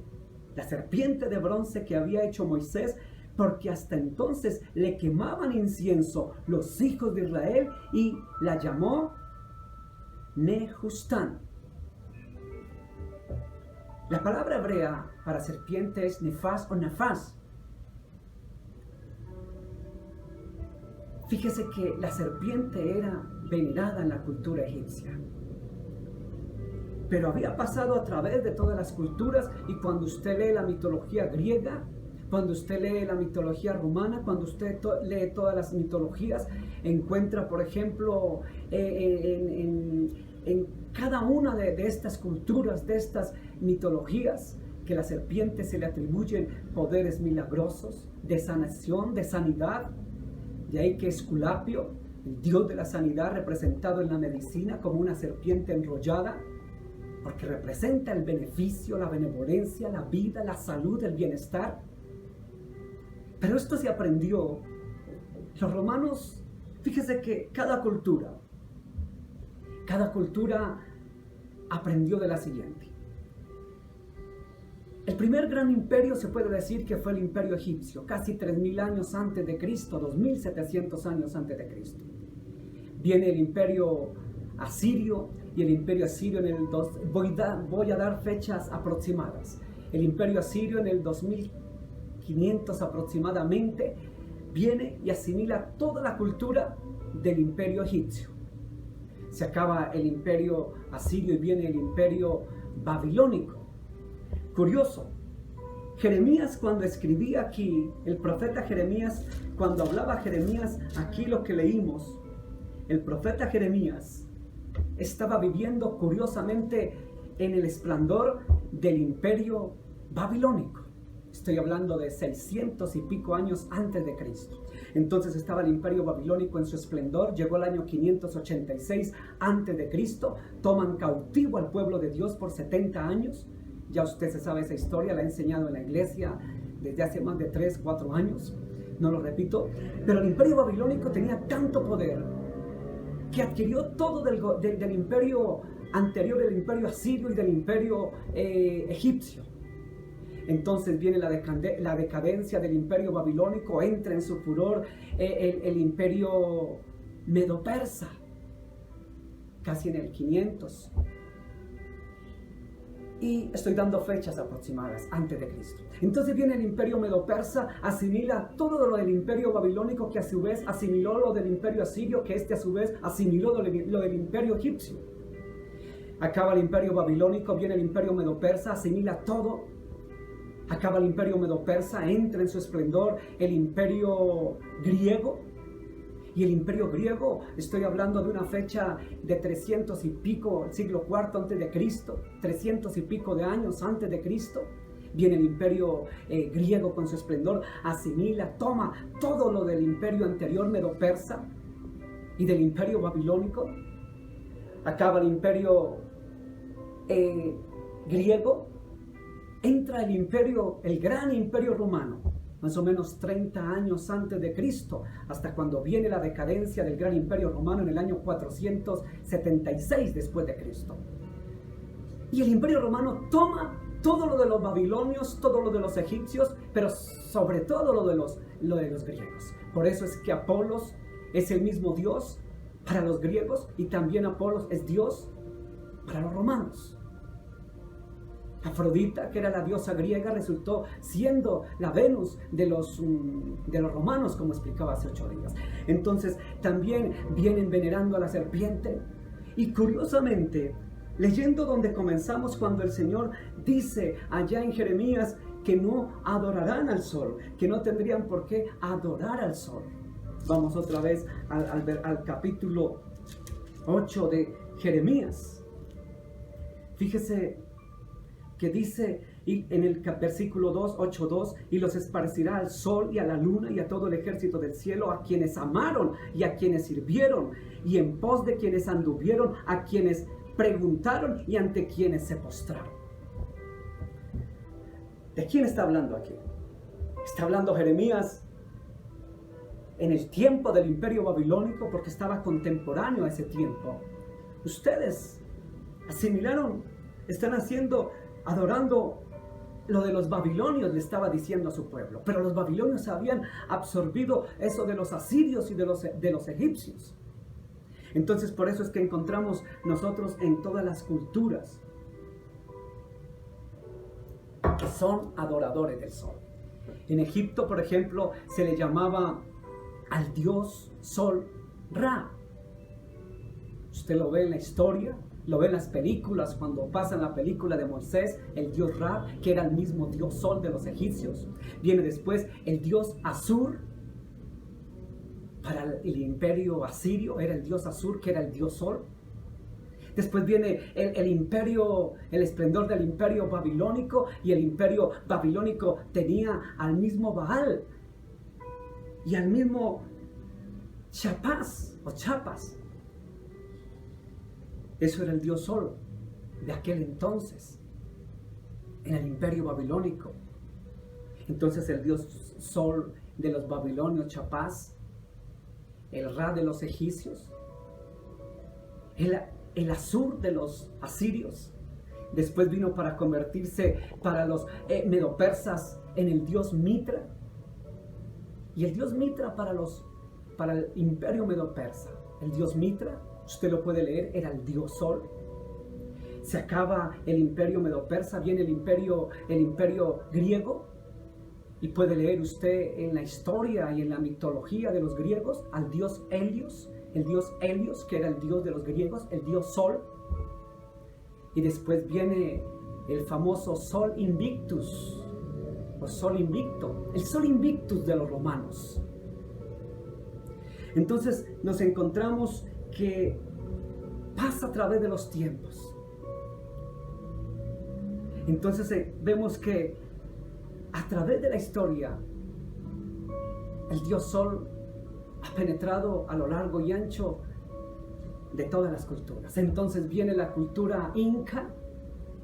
de bronce que había hecho Moisés, porque hasta entonces le quemaban incienso los hijos de Israel, y la llamó Nehustán. La palabra hebrea para serpiente es nefas o nafas. Fíjese que la serpiente era venerada en la cultura egipcia, pero había pasado a través de todas las culturas. Y cuando usted lee la mitología griega, cuando usted lee la mitología romana, cuando usted lee todas las mitologías, encuentra, por ejemplo, en en cada una de estas culturas, de estas mitologías, que la serpiente se le atribuyen poderes milagrosos, de sanación, de sanidad. De ahí que Esculapio, el dios de la sanidad, representado en la medicina como una serpiente enrollada, porque representa el beneficio, la benevolencia, la vida, la salud, el bienestar. Pero esto se aprendió. Los romanos, fíjese que cada cultura aprendió de la siguiente. El primer gran imperio se puede decir que fue el imperio egipcio, casi 3.000 años antes de Cristo, 2.700 años antes de Cristo. Viene el imperio asirio, y el imperio asirio voy a dar fechas aproximadas. El imperio asirio en el 2500 aproximadamente viene y asimila toda la cultura del imperio egipcio. Se acaba el imperio asirio y viene el imperio babilónico. Curioso, Jeremías cuando escribía aquí, el profeta Jeremías, cuando hablaba Jeremías, aquí lo que leímos, el profeta Jeremías estaba viviendo curiosamente en el esplendor del imperio babilónico. Estoy hablando de 600 y pico años antes de Cristo. Entonces estaba el imperio babilónico en su esplendor. Llegó el año 586 antes de Cristo. Toman cautivo al pueblo de Dios por 70 años. Ya usted se sabe esa historia, la he enseñado en la iglesia desde hace más de 3, 4 años. No lo repito. Pero el imperio babilónico tenía tanto poder que adquirió todo del imperio anterior, del imperio asirio y del imperio egipcio. Entonces viene la decadencia del imperio babilónico, entra en su furor el imperio medo-persa, casi en el 500. Y estoy dando fechas aproximadas antes de Cristo. Entonces viene el imperio medo-persa, asimila todo lo del imperio babilónico, que a su vez asimiló lo del imperio asirio, que a su vez asimiló lo del imperio egipcio. Acaba el imperio babilónico, viene el imperio medo-persa, asimila todo. Acaba el imperio medo-persa, entra en su esplendor el imperio griego. Y el imperio griego, estoy hablando de una fecha de 300 y pico, siglo IV antes de Cristo, 300 y pico de años antes de Cristo. Viene el imperio griego con su esplendor, asimila, toma todo lo del imperio anterior medo-persa y del imperio babilónico. Acaba el imperio griego, entra el gran imperio romano, más o menos 30 años antes de Cristo, hasta cuando viene la decadencia del gran imperio romano en el año 476 después de Cristo. Y el imperio romano toma todo lo de los babilonios, todo lo de los egipcios, pero sobre todo lo de los griegos. Por eso es que Apolos es el mismo Dios para los griegos y también Apolos es Dios para los romanos. Afrodita, que era la diosa griega, resultó siendo la Venus de los romanos, como explicaba hace 8 días. Entonces también vienen venerando a la serpiente. Y curiosamente, leyendo donde comenzamos, cuando el Señor dice allá en Jeremías que no adorarán al sol, que no tendrían por qué adorar al sol. Vamos otra vez al capítulo 8 de Jeremías. Fíjese que dice en el versículo 2, 8:2, y los esparcirá al sol y a la luna y a todo el ejército del cielo, a quienes amaron y a quienes sirvieron, y en pos de quienes anduvieron, a quienes preguntaron y ante quienes se postraron. ¿De quién está hablando aquí? Está hablando Jeremías en el tiempo del imperio babilónico, porque estaba contemporáneo a ese tiempo. Ustedes asimilaron, están adorando lo de los babilonios, le estaba diciendo a su pueblo. Pero los babilonios habían absorbido eso de los asirios y de los egipcios. Entonces por eso es que encontramos nosotros en todas las culturas que son adoradores del sol. En Egipto, por ejemplo, se le llamaba al dios sol Ra. Usted lo ve en la historia, lo ve en las películas, cuando pasan la película de Moisés, el dios Ra, que era el mismo dios sol de los egipcios. Viene después el dios Asur. Para el imperio asirio era el dios Asur, que era el dios sol. Después viene el imperio, el esplendor del imperio babilónico, y el imperio babilónico tenía al mismo Baal y al mismo Chapás o Chapas. Eso era el dios Sol de aquel entonces, en el imperio babilónico. Entonces el dios Sol de los babilonios, Chapás, el Ra de los egipcios, el Asur de los asirios, después vino para convertirse para los medopersas en el dios Mitra, y el dios Mitra para el imperio medopersa. El dios Mitra, usted lo puede leer, era el dios Sol. Se acaba el imperio medopersa, viene el imperio griego, y puede leer usted en la historia y en la mitología de los griegos al dios Helios, el dios Helios, que era el dios de los griegos, el dios Sol. Y después viene el famoso Sol Invictus, o Sol Invicto, el Sol Invictus de los romanos. Entonces nos encontramos que pasa a través de los tiempos. Entonces vemos que a través de la historia el dios Sol ha penetrado a lo largo y ancho de todas las culturas. Entonces viene la cultura inca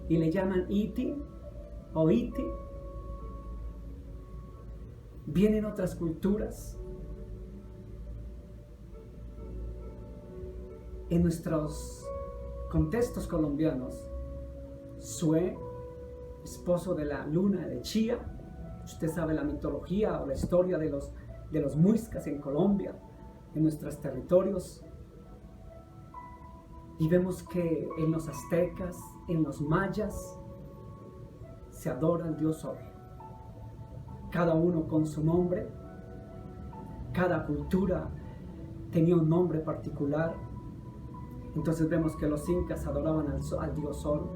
y le llaman Iti o Iti. Vienen otras culturas. En nuestros contextos colombianos, Sue, esposo de la luna de Chía. Usted sabe la mitología o la historia de los muiscas en Colombia, en nuestros territorios. Y vemos que en los aztecas, en los mayas, se adora al dios Sol. Cada uno con su nombre. Cada cultura tenía un nombre particular. Entonces vemos que los incas adoraban al dios Sol.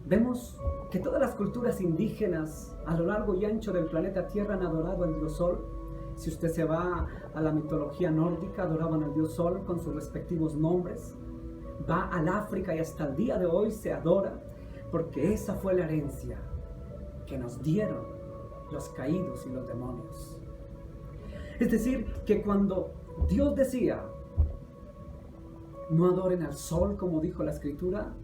Vemos que todas las culturas indígenas a lo largo y ancho del planeta Tierra han adorado al dios Sol. Si usted se va a la mitología nórdica, adoraban al dios Sol con sus respectivos nombres. Va al África y hasta el día de hoy se adora, porque esa fue la herencia que nos dieron los caídos y los demonios. Es decir, que cuando Dios decía, no adoren al sol como dijo la Escritura,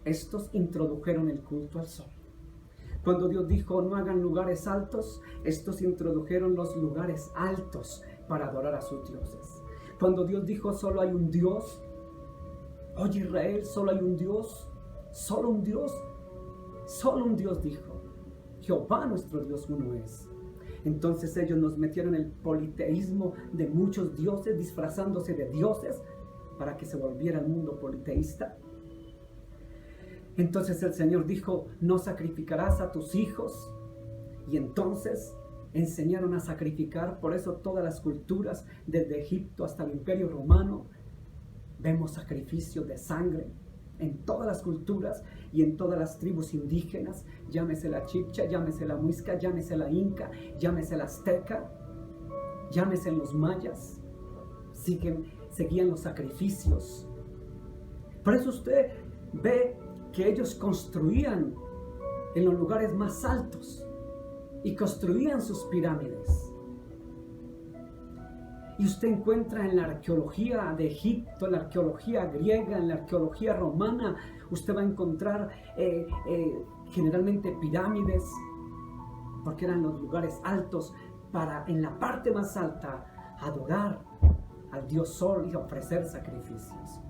estos introdujeron el culto al sol. Cuando Dios dijo, no hagan lugares altos, estos introdujeron los lugares altos para adorar a sus dioses. Cuando Dios dijo, solo hay un Dios, oye Israel, solo hay un Dios, solo un Dios dijo, Jehová nuestro Dios uno es. Entonces ellos nos metieron el politeísmo de muchos dioses, disfrazándose de dioses, para que se volviera el mundo politeísta. Entonces el Señor dijo, no sacrificarás a tus hijos. Y entonces enseñaron a sacrificar. Por eso todas las culturas, desde Egipto hasta el Imperio Romano, vemos sacrificios de sangre en todas las culturas y en todas las tribus indígenas. Llámese la chibcha, llámese la muisca, llámese la inca, llámese la azteca, llámese los mayas. Seguían los sacrificios. Por eso usted ve que ellos construían en los lugares más altos y construían sus pirámides. Y usted encuentra en la arqueología de Egipto, en la arqueología griega, en la arqueología romana, usted va a encontrar generalmente pirámides, porque eran los lugares altos para en la parte más alta adorar al dios Sol y ofrecer sacrificios.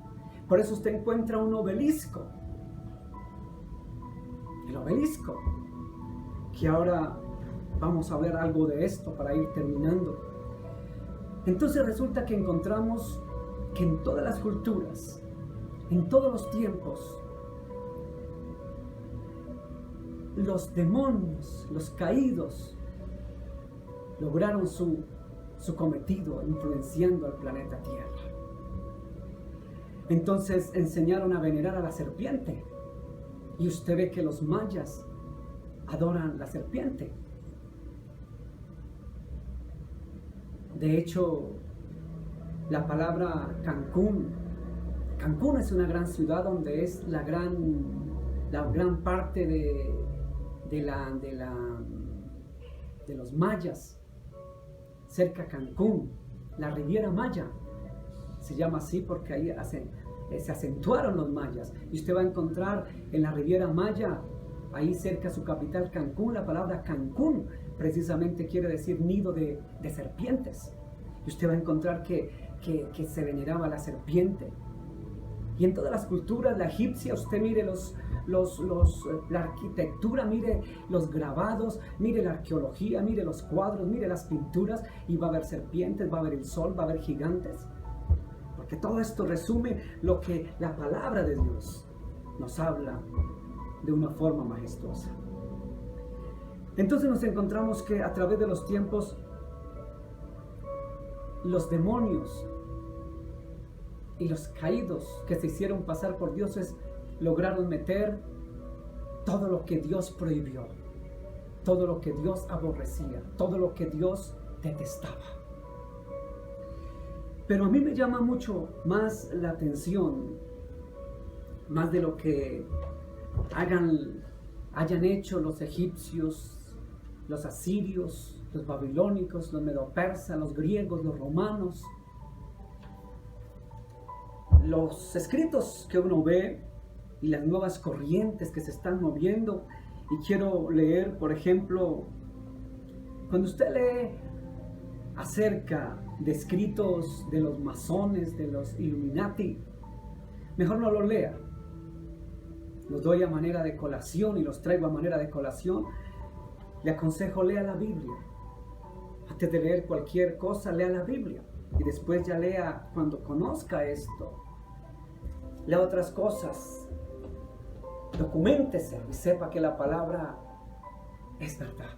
Por eso usted encuentra un obelisco. El obelisco, que ahora vamos a ver algo de esto para ir terminando. Entonces resulta que encontramos que en todas las culturas, en todos los tiempos, los demonios, los caídos, lograron su cometido influenciando al planeta Tierra. Entonces enseñaron a venerar a la serpiente. Y usted ve que los mayas adoran la serpiente. De hecho, la palabra Cancún Cancún es una gran ciudad donde es la gran parte de los mayas, cerca a Cancún, la Riviera Maya. Se llama así porque ahí se acentuaron los mayas. Y usted va a encontrar en la Riviera Maya, ahí cerca a su capital Cancún, la palabra Cancún precisamente quiere decir nido de serpientes. Y usted va a encontrar que se veneraba la serpiente. Y en todas las culturas, la egipcia, usted mire la arquitectura, mire los grabados, mire la arqueología, mire los cuadros, mire las pinturas, y va a haber serpientes, va a haber el sol, va a haber gigantes. Porque todo esto resume lo que la palabra de Dios nos habla de una forma majestuosa. Entonces nos encontramos que a través de los tiempos, los demonios y los caídos que se hicieron pasar por dioses lograron meter todo lo que Dios prohibió, todo lo que Dios aborrecía, todo lo que Dios detestaba. Pero a mí me llama mucho más la atención, más de lo que hayan hecho los egipcios, los asirios, los babilónicos, los medopersas, los griegos, los romanos. Los escritos que uno ve y las nuevas corrientes que se están moviendo. Y quiero leer, por ejemplo, cuando usted lee acerca de escritos de los masones, de los Illuminati, mejor no los lea. Los doy a manera de colación y los traigo a manera de colación. Le aconsejo, lea la Biblia. Antes de leer cualquier cosa, lea la Biblia. Y después ya lea, cuando conozca esto, lea otras cosas. Documéntese y sepa que la palabra es verdad.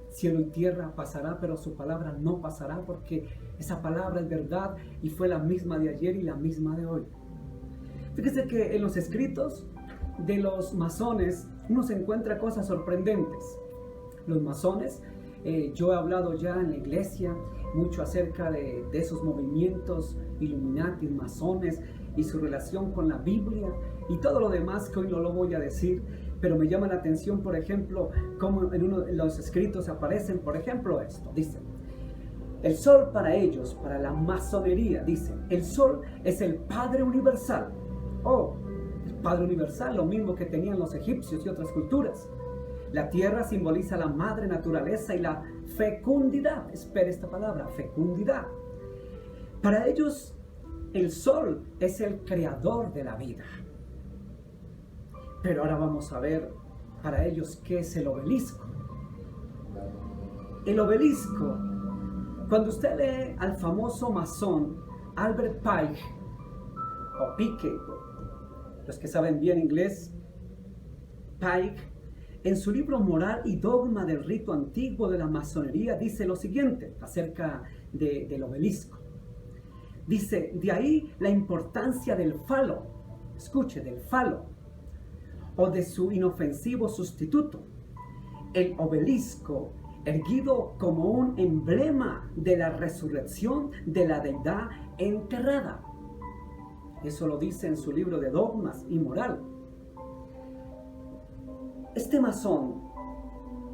Cielo y tierra pasará, pero su palabra no pasará, porque esa palabra es verdad y fue la misma de ayer y la misma de hoy. Fíjese que en los escritos de los masones uno se encuentra cosas sorprendentes. Los masones, yo he hablado ya en la iglesia mucho acerca de esos movimientos Illuminati, masones y su relación con la Biblia y todo lo demás que hoy no lo voy a decir, pero me llama la atención, por ejemplo, como en uno de los escritos aparecen, por ejemplo, esto, dice: el sol para ellos, para la masonería, dice, el sol es el Padre universal. El Padre universal, lo mismo que tenían los egipcios y otras culturas. La tierra simboliza la madre naturaleza y la fecundidad. Espere esta palabra, fecundidad. Para ellos, el sol es el creador de la vida. Pero ahora vamos a ver para ellos qué es el obelisco. El obelisco, cuando usted lee al famoso masón Albert Pike, o Pike, los que saben bien inglés, Pike, en su libro Moral y Dogma del Rito Antiguo de la Masonería, dice lo siguiente acerca del obelisco. Dice: de ahí la importancia del falo, escuche, del falo, o de su inofensivo sustituto, el obelisco, erguido como un emblema de la resurrección de la deidad enterrada. Eso lo dice en su libro de Dogmas y Moral. Este masón,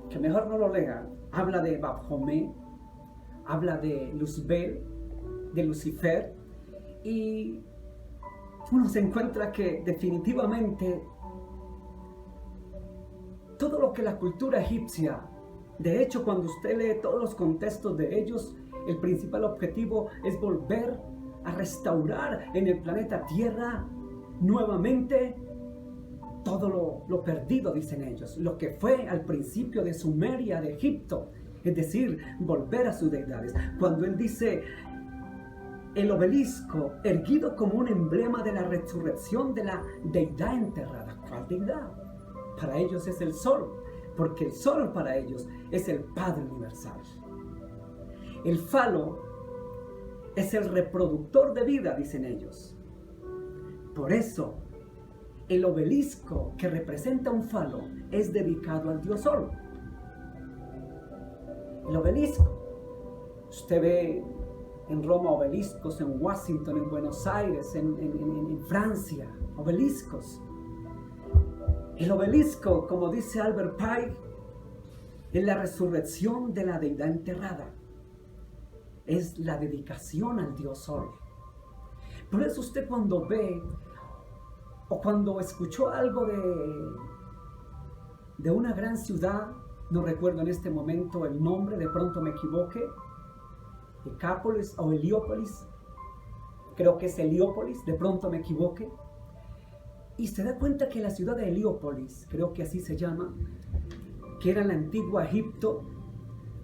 que mejor no lo lea, habla de Baphomet, habla de Luzbel, de Lucifer, y uno se encuentra que definitivamente todo lo que la cultura egipcia, de hecho, cuando usted lee todos los contextos de ellos, el principal objetivo es volver a restaurar en el planeta Tierra nuevamente todo lo perdido, dicen ellos, lo que fue al principio de Sumeria, de Egipto, es decir, volver a sus deidades. Cuando él dice el obelisco erguido como un emblema de la resurrección de la deidad enterrada, ¿cuál deidad? Para ellos es el sol, porque el sol para ellos es el Padre universal. El falo es el reproductor de vida, dicen ellos. Por eso, el obelisco que representa un falo es dedicado al dios Sol. El obelisco, usted ve en Roma obeliscos, en Washington, en Buenos Aires, en Francia, obeliscos. El obelisco, como dice Albert Pike, es la resurrección de la deidad enterrada. Es la dedicación al Dios Sol. Por eso usted cuando ve o cuando escuchó algo de una gran ciudad, no recuerdo en este momento el nombre, de pronto me equivoque, Hecápolis o Heliópolis, creo que es Heliópolis, de pronto me equivoque, y se da cuenta que la ciudad de Heliópolis, creo que así se llama, que era en la antigua Egipto,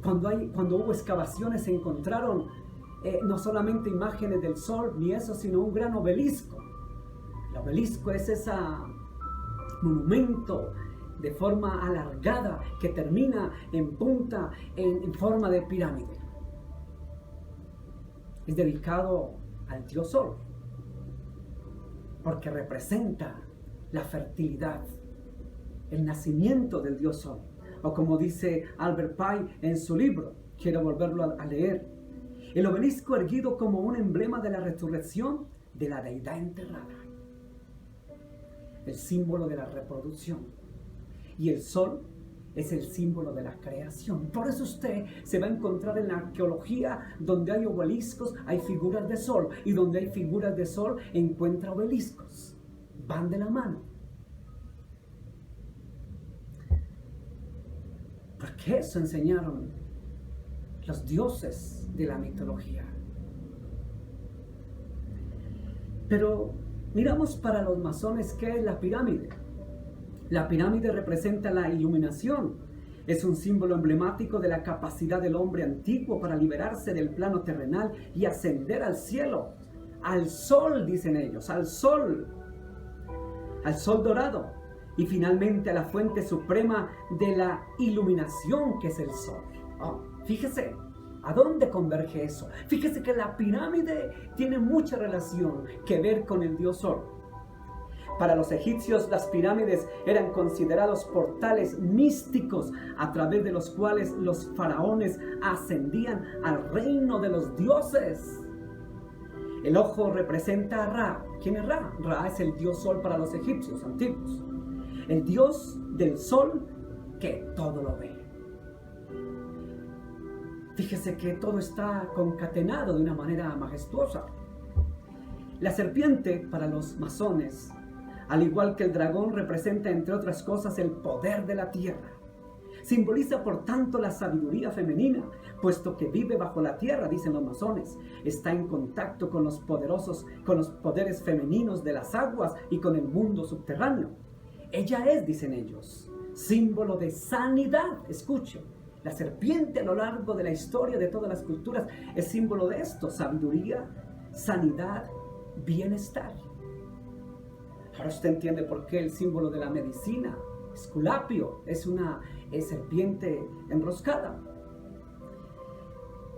cuando hubo excavaciones se encontraron no solamente imágenes del sol ni eso, sino un gran obelisco. El obelisco es ese monumento de forma alargada que termina en punta, en forma de pirámide. Es dedicado al Dios Sol, porque representa la fertilidad, el nacimiento del Dios Sol. O como dice Albert Pike en su libro, quiero volverlo a leer, el obelisco erguido como un emblema de la resurrección de la deidad enterrada, el símbolo de la reproducción. Y el sol es el símbolo de la creación. Por eso usted se va a encontrar en la arqueología, donde hay obeliscos, hay figuras de sol, y donde hay figuras de sol encuentra obeliscos. Van de la mano. Porque eso enseñaron los dioses de la mitología. Pero miramos para los masones qué es la pirámide. La pirámide representa la iluminación. Es un símbolo emblemático de la capacidad del hombre antiguo para liberarse del plano terrenal y ascender al cielo. Al sol, dicen ellos, al sol dorado. Y finalmente a la fuente suprema de la iluminación, que es el sol. Oh, fíjese, ¿a dónde converge eso? Fíjese que la pirámide tiene mucha relación que ver con el Dios Sol. Para los egipcios, las pirámides eran considerados portales místicos a través de los cuales los faraones ascendían al reino de los dioses. El ojo representa a Ra. ¿Quién es Ra? Ra es el Dios Sol para los egipcios antiguos. El Dios del Sol que todo lo ve. Fíjese que todo está concatenado de una manera majestuosa. La serpiente para los masones, al igual que el dragón, representa entre otras cosas el poder de la tierra. Simboliza por tanto la sabiduría femenina, puesto que vive bajo la tierra, dicen los masones. Está en contacto con los poderes femeninos de las aguas y con el mundo subterráneo. Ella es, dicen ellos, símbolo de sanidad. Escuchen, la serpiente a lo largo de la historia de todas las culturas es símbolo de esto: sabiduría, sanidad, bienestar. Ahora usted entiende por qué el símbolo de la medicina, Esculapio, es una serpiente enroscada.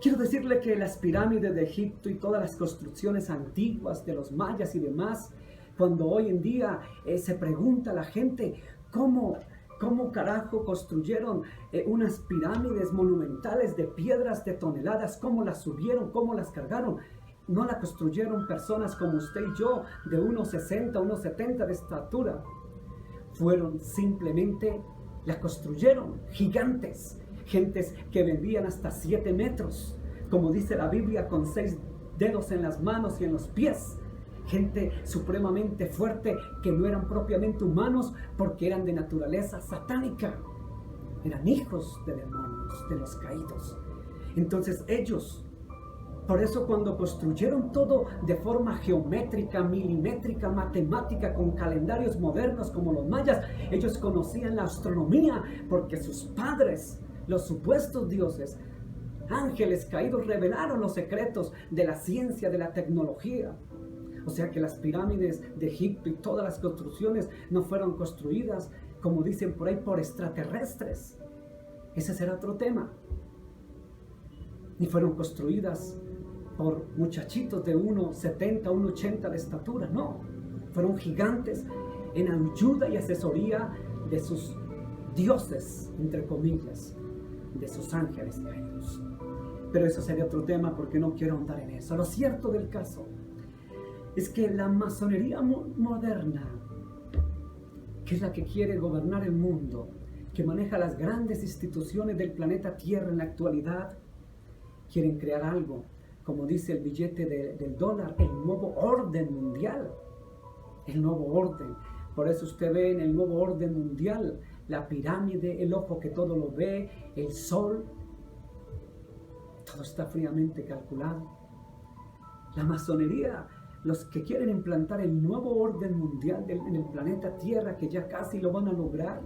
Quiero decirle que las pirámides de Egipto y todas las construcciones antiguas de los mayas y demás, cuando hoy en día se pregunta a la gente cómo carajo construyeron unas pirámides monumentales de piedras de toneladas, cómo las subieron, cómo las cargaron. No la construyeron personas como usted y yo, de 1,60, 1,70 de estatura. Simplemente la construyeron gigantes, gentes que medían hasta 7 metros, como dice la Biblia, con 6 dedos en las manos y en los pies. Gente supremamente fuerte que no eran propiamente humanos porque eran de naturaleza satánica. Eran hijos de demonios, de los caídos. Entonces ellos, por eso cuando construyeron todo de forma geométrica, milimétrica, matemática, con calendarios modernos como los mayas, ellos conocían la astronomía porque sus padres, los supuestos dioses, ángeles caídos, revelaron los secretos de la ciencia, de la tecnología. O sea que las pirámides de Egipto y todas las construcciones no fueron construidas, como dicen por ahí, por extraterrestres. Ese será otro tema. Ni fueron construidas por muchachitos de 1,70, 1,80 de estatura, no. Fueron gigantes en ayuda y asesoría de sus dioses, entre comillas, de sus ángeles caídos. Pero eso sería otro tema porque no quiero ahondar en eso. Lo cierto del caso es que la masonería moderna, que es la que quiere gobernar el mundo, que maneja las grandes instituciones del planeta Tierra en la actualidad, quieren crear algo, como dice el billete del dólar, el nuevo orden mundial. El nuevo orden. Por eso usted ve en el nuevo orden mundial la pirámide, el ojo que todo lo ve, el sol. Todo está fríamente calculado. La masonería, los que quieren implantar el nuevo orden mundial en el planeta Tierra, que ya casi lo van a lograr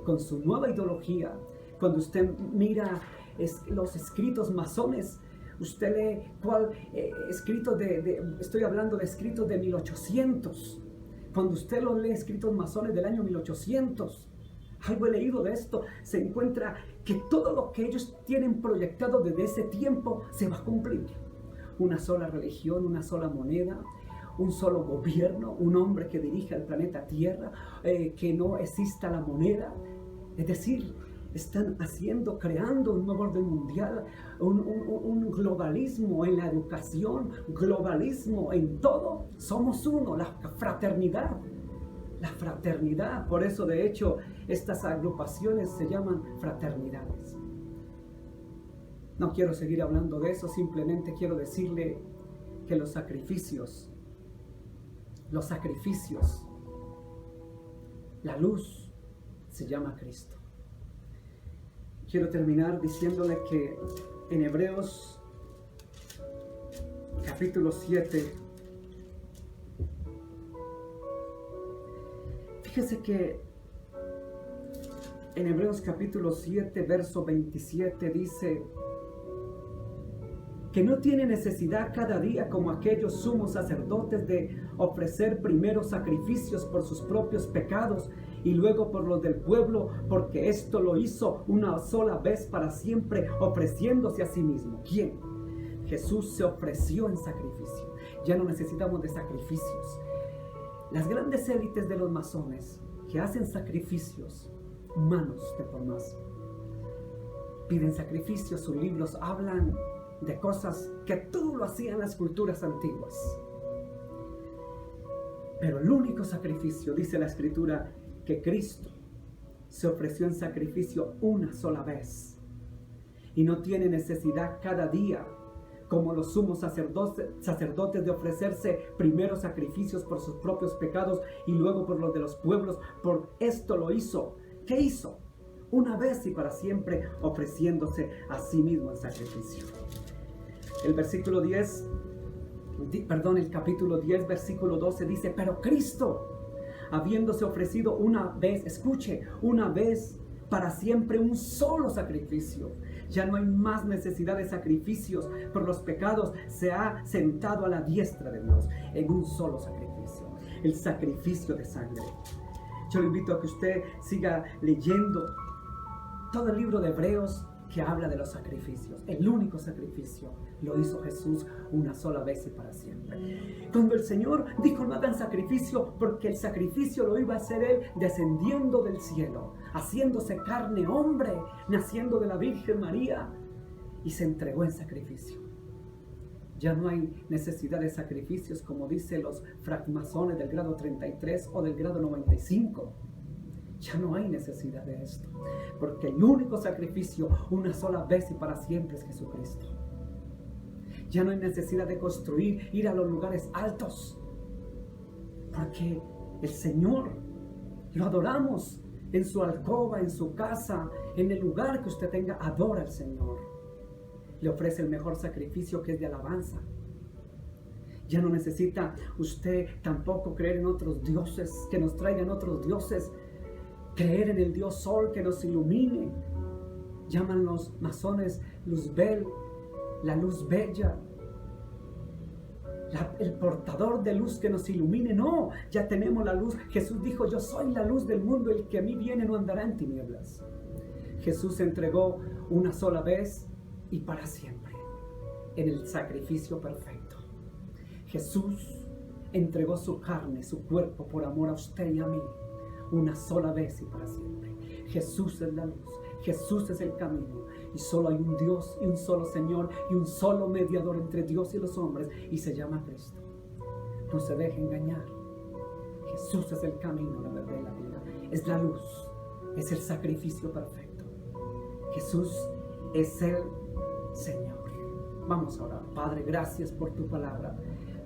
con su nueva ideología. Cuando usted mira los escritos masones, usted lee estoy hablando de escritos de 1800. Cuando usted los lee escritos masones del año 1800, algo he leído de esto, se encuentra que todo lo que ellos tienen proyectado desde ese tiempo se va a cumplir. Una sola religión, una sola moneda, un solo gobierno, un hombre que dirige al planeta Tierra, que no exista la moneda. Es decir, están creando un nuevo orden mundial, un globalismo en la educación, globalismo en todo. Somos uno, la fraternidad. La fraternidad, por eso de hecho estas agrupaciones se llaman fraternidades. No quiero seguir hablando de eso, simplemente quiero decirle que los sacrificios, la luz se llama Cristo. Quiero terminar diciéndole que en Hebreos capítulo 7, fíjese que en Hebreos capítulo 7, verso 27 dice que no tiene necesidad cada día como aquellos sumos sacerdotes de ofrecer primero sacrificios por sus propios pecados y luego por los del pueblo, porque esto lo hizo una sola vez para siempre, ofreciéndose a sí mismo. ¿Quién? Jesús se ofreció en sacrificio. Ya no necesitamos de sacrificios. Las grandes élites de los masones que hacen sacrificios humanos de por más, piden sacrificios, sus libros hablan de cosas que todo lo hacían las culturas antiguas. Pero el único sacrificio, dice la Escritura, que Cristo se ofreció en sacrificio una sola vez y no tiene necesidad cada día como los sumos sacerdotes de ofrecerse primero sacrificios por sus propios pecados y luego por los de los pueblos. Por esto lo hizo. ¿Qué hizo? Una vez y para siempre, ofreciéndose a sí mismo en sacrificio. El capítulo 10, versículo 12 dice, pero Cristo, habiéndose ofrecido una vez, escuche, una vez para siempre un solo sacrificio. Ya no hay más necesidad de sacrificios por los pecados. Se ha sentado a la diestra de Dios en un solo sacrificio, el sacrificio de sangre. Yo le invito a que usted siga leyendo todo el libro de Hebreos que habla de los sacrificios. El único sacrificio lo hizo Jesús una sola vez y para siempre. Cuando el Señor dijo no hagan sacrificio, porque el sacrificio lo iba a hacer Él descendiendo del cielo, haciéndose carne hombre, naciendo de la Virgen María, y se entregó en sacrificio. Ya no hay necesidad de sacrificios como dicen los francmasones del grado 33 o del grado 95. Ya no hay necesidad de esto, porque el único sacrificio una sola vez y para siempre es Jesucristo. Ya no hay necesidad de construir, ir a los lugares altos, porque el Señor lo adoramos en su alcoba, en su casa, en el lugar que usted tenga. Adora al Señor. Le ofrece el mejor sacrificio, que es de alabanza. Ya no necesita usted tampoco creer en otros dioses, que nos traigan otros dioses. Creer en el Dios Sol que nos ilumine. Llaman los masones Luzbel, la luz bella, el portador de luz que nos ilumine. No, ya tenemos la luz. Jesús dijo, yo soy la luz del mundo, el que a mí viene no andará en tinieblas. Jesús se entregó una sola vez y para siempre en el sacrificio perfecto. Jesús entregó su carne, su cuerpo por amor a usted y a mí, una sola vez y para siempre. Jesús es la luz. Jesús es el camino y solo hay un Dios y un solo Señor y un solo mediador entre Dios y los hombres y se llama Cristo. No se deje engañar. Jesús es el camino, la verdad y la vida. Es la luz, es el sacrificio perfecto. Jesús es el Señor. Vamos a orar. Padre, gracias por tu palabra.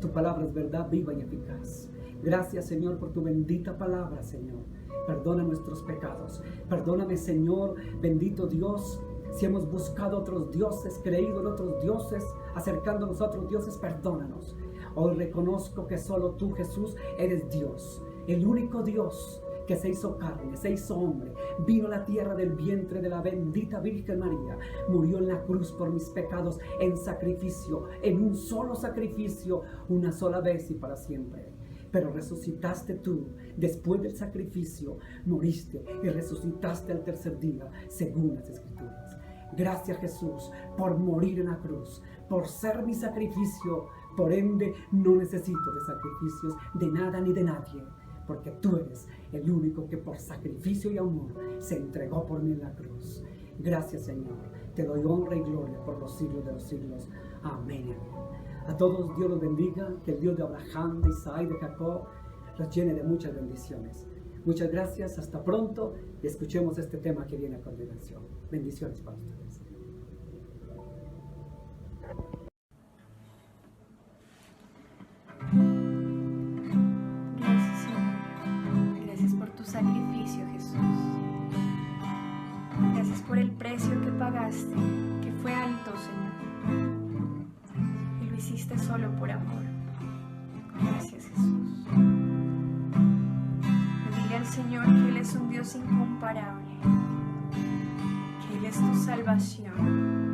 Tu palabra es verdad, viva y eficaz. Gracias, Señor, por tu bendita palabra, Señor. Perdona nuestros pecados. Perdóname, Señor, bendito Dios, si hemos buscado otros dioses, creído en otros dioses, acercándonos a otros dioses, perdónanos. Hoy reconozco que solo tú, Jesús, eres Dios, el único Dios que se hizo carne, se hizo hombre, vino a la tierra del vientre de la bendita Virgen María, murió en la cruz por mis pecados en sacrificio, en un solo sacrificio, una sola vez y para siempre. Pero resucitaste tú, después del sacrificio, moriste y resucitaste al tercer día, según las Escrituras. Gracias, Jesús, por morir en la cruz, por ser mi sacrificio. Por ende, no necesito de sacrificios de nada ni de nadie, porque tú eres el único que por sacrificio y amor se entregó por mí en la cruz. Gracias, Señor. Te doy honra y gloria por los siglos de los siglos. Amén. A todos Dios los bendiga, que el Dios de Abraham, de Isaac y de Jacob los llene de muchas bendiciones. Muchas gracias, hasta pronto y escuchemos este tema que viene a continuación. Bendiciones para ustedes. Gracias, Señor. Gracias por tu sacrificio, Jesús. Gracias por el precio que pagaste, que fue alto, Señor. Y lo hiciste solo por amor. Gracias, Jesús. Dile al Señor que Él es un Dios incomparable, que Él es tu salvación.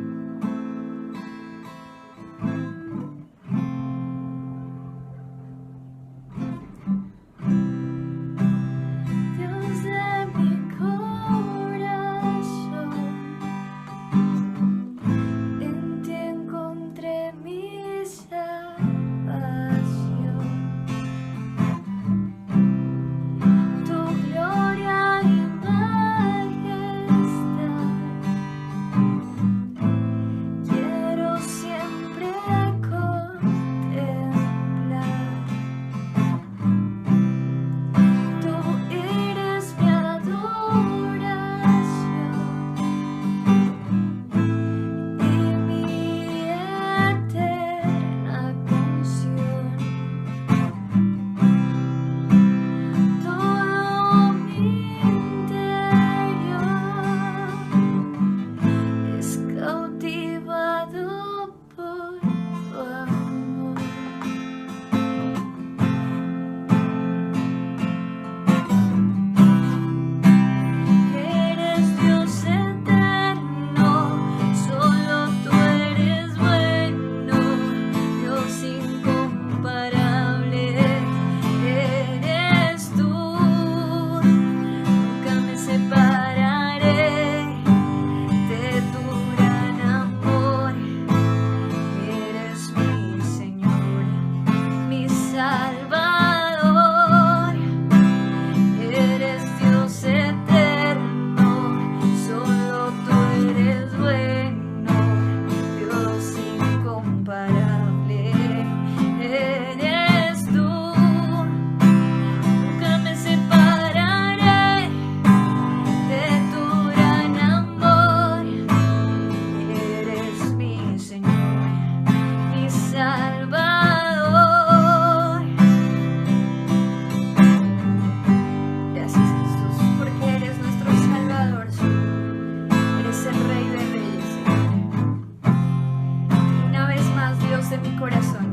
De mi corazón.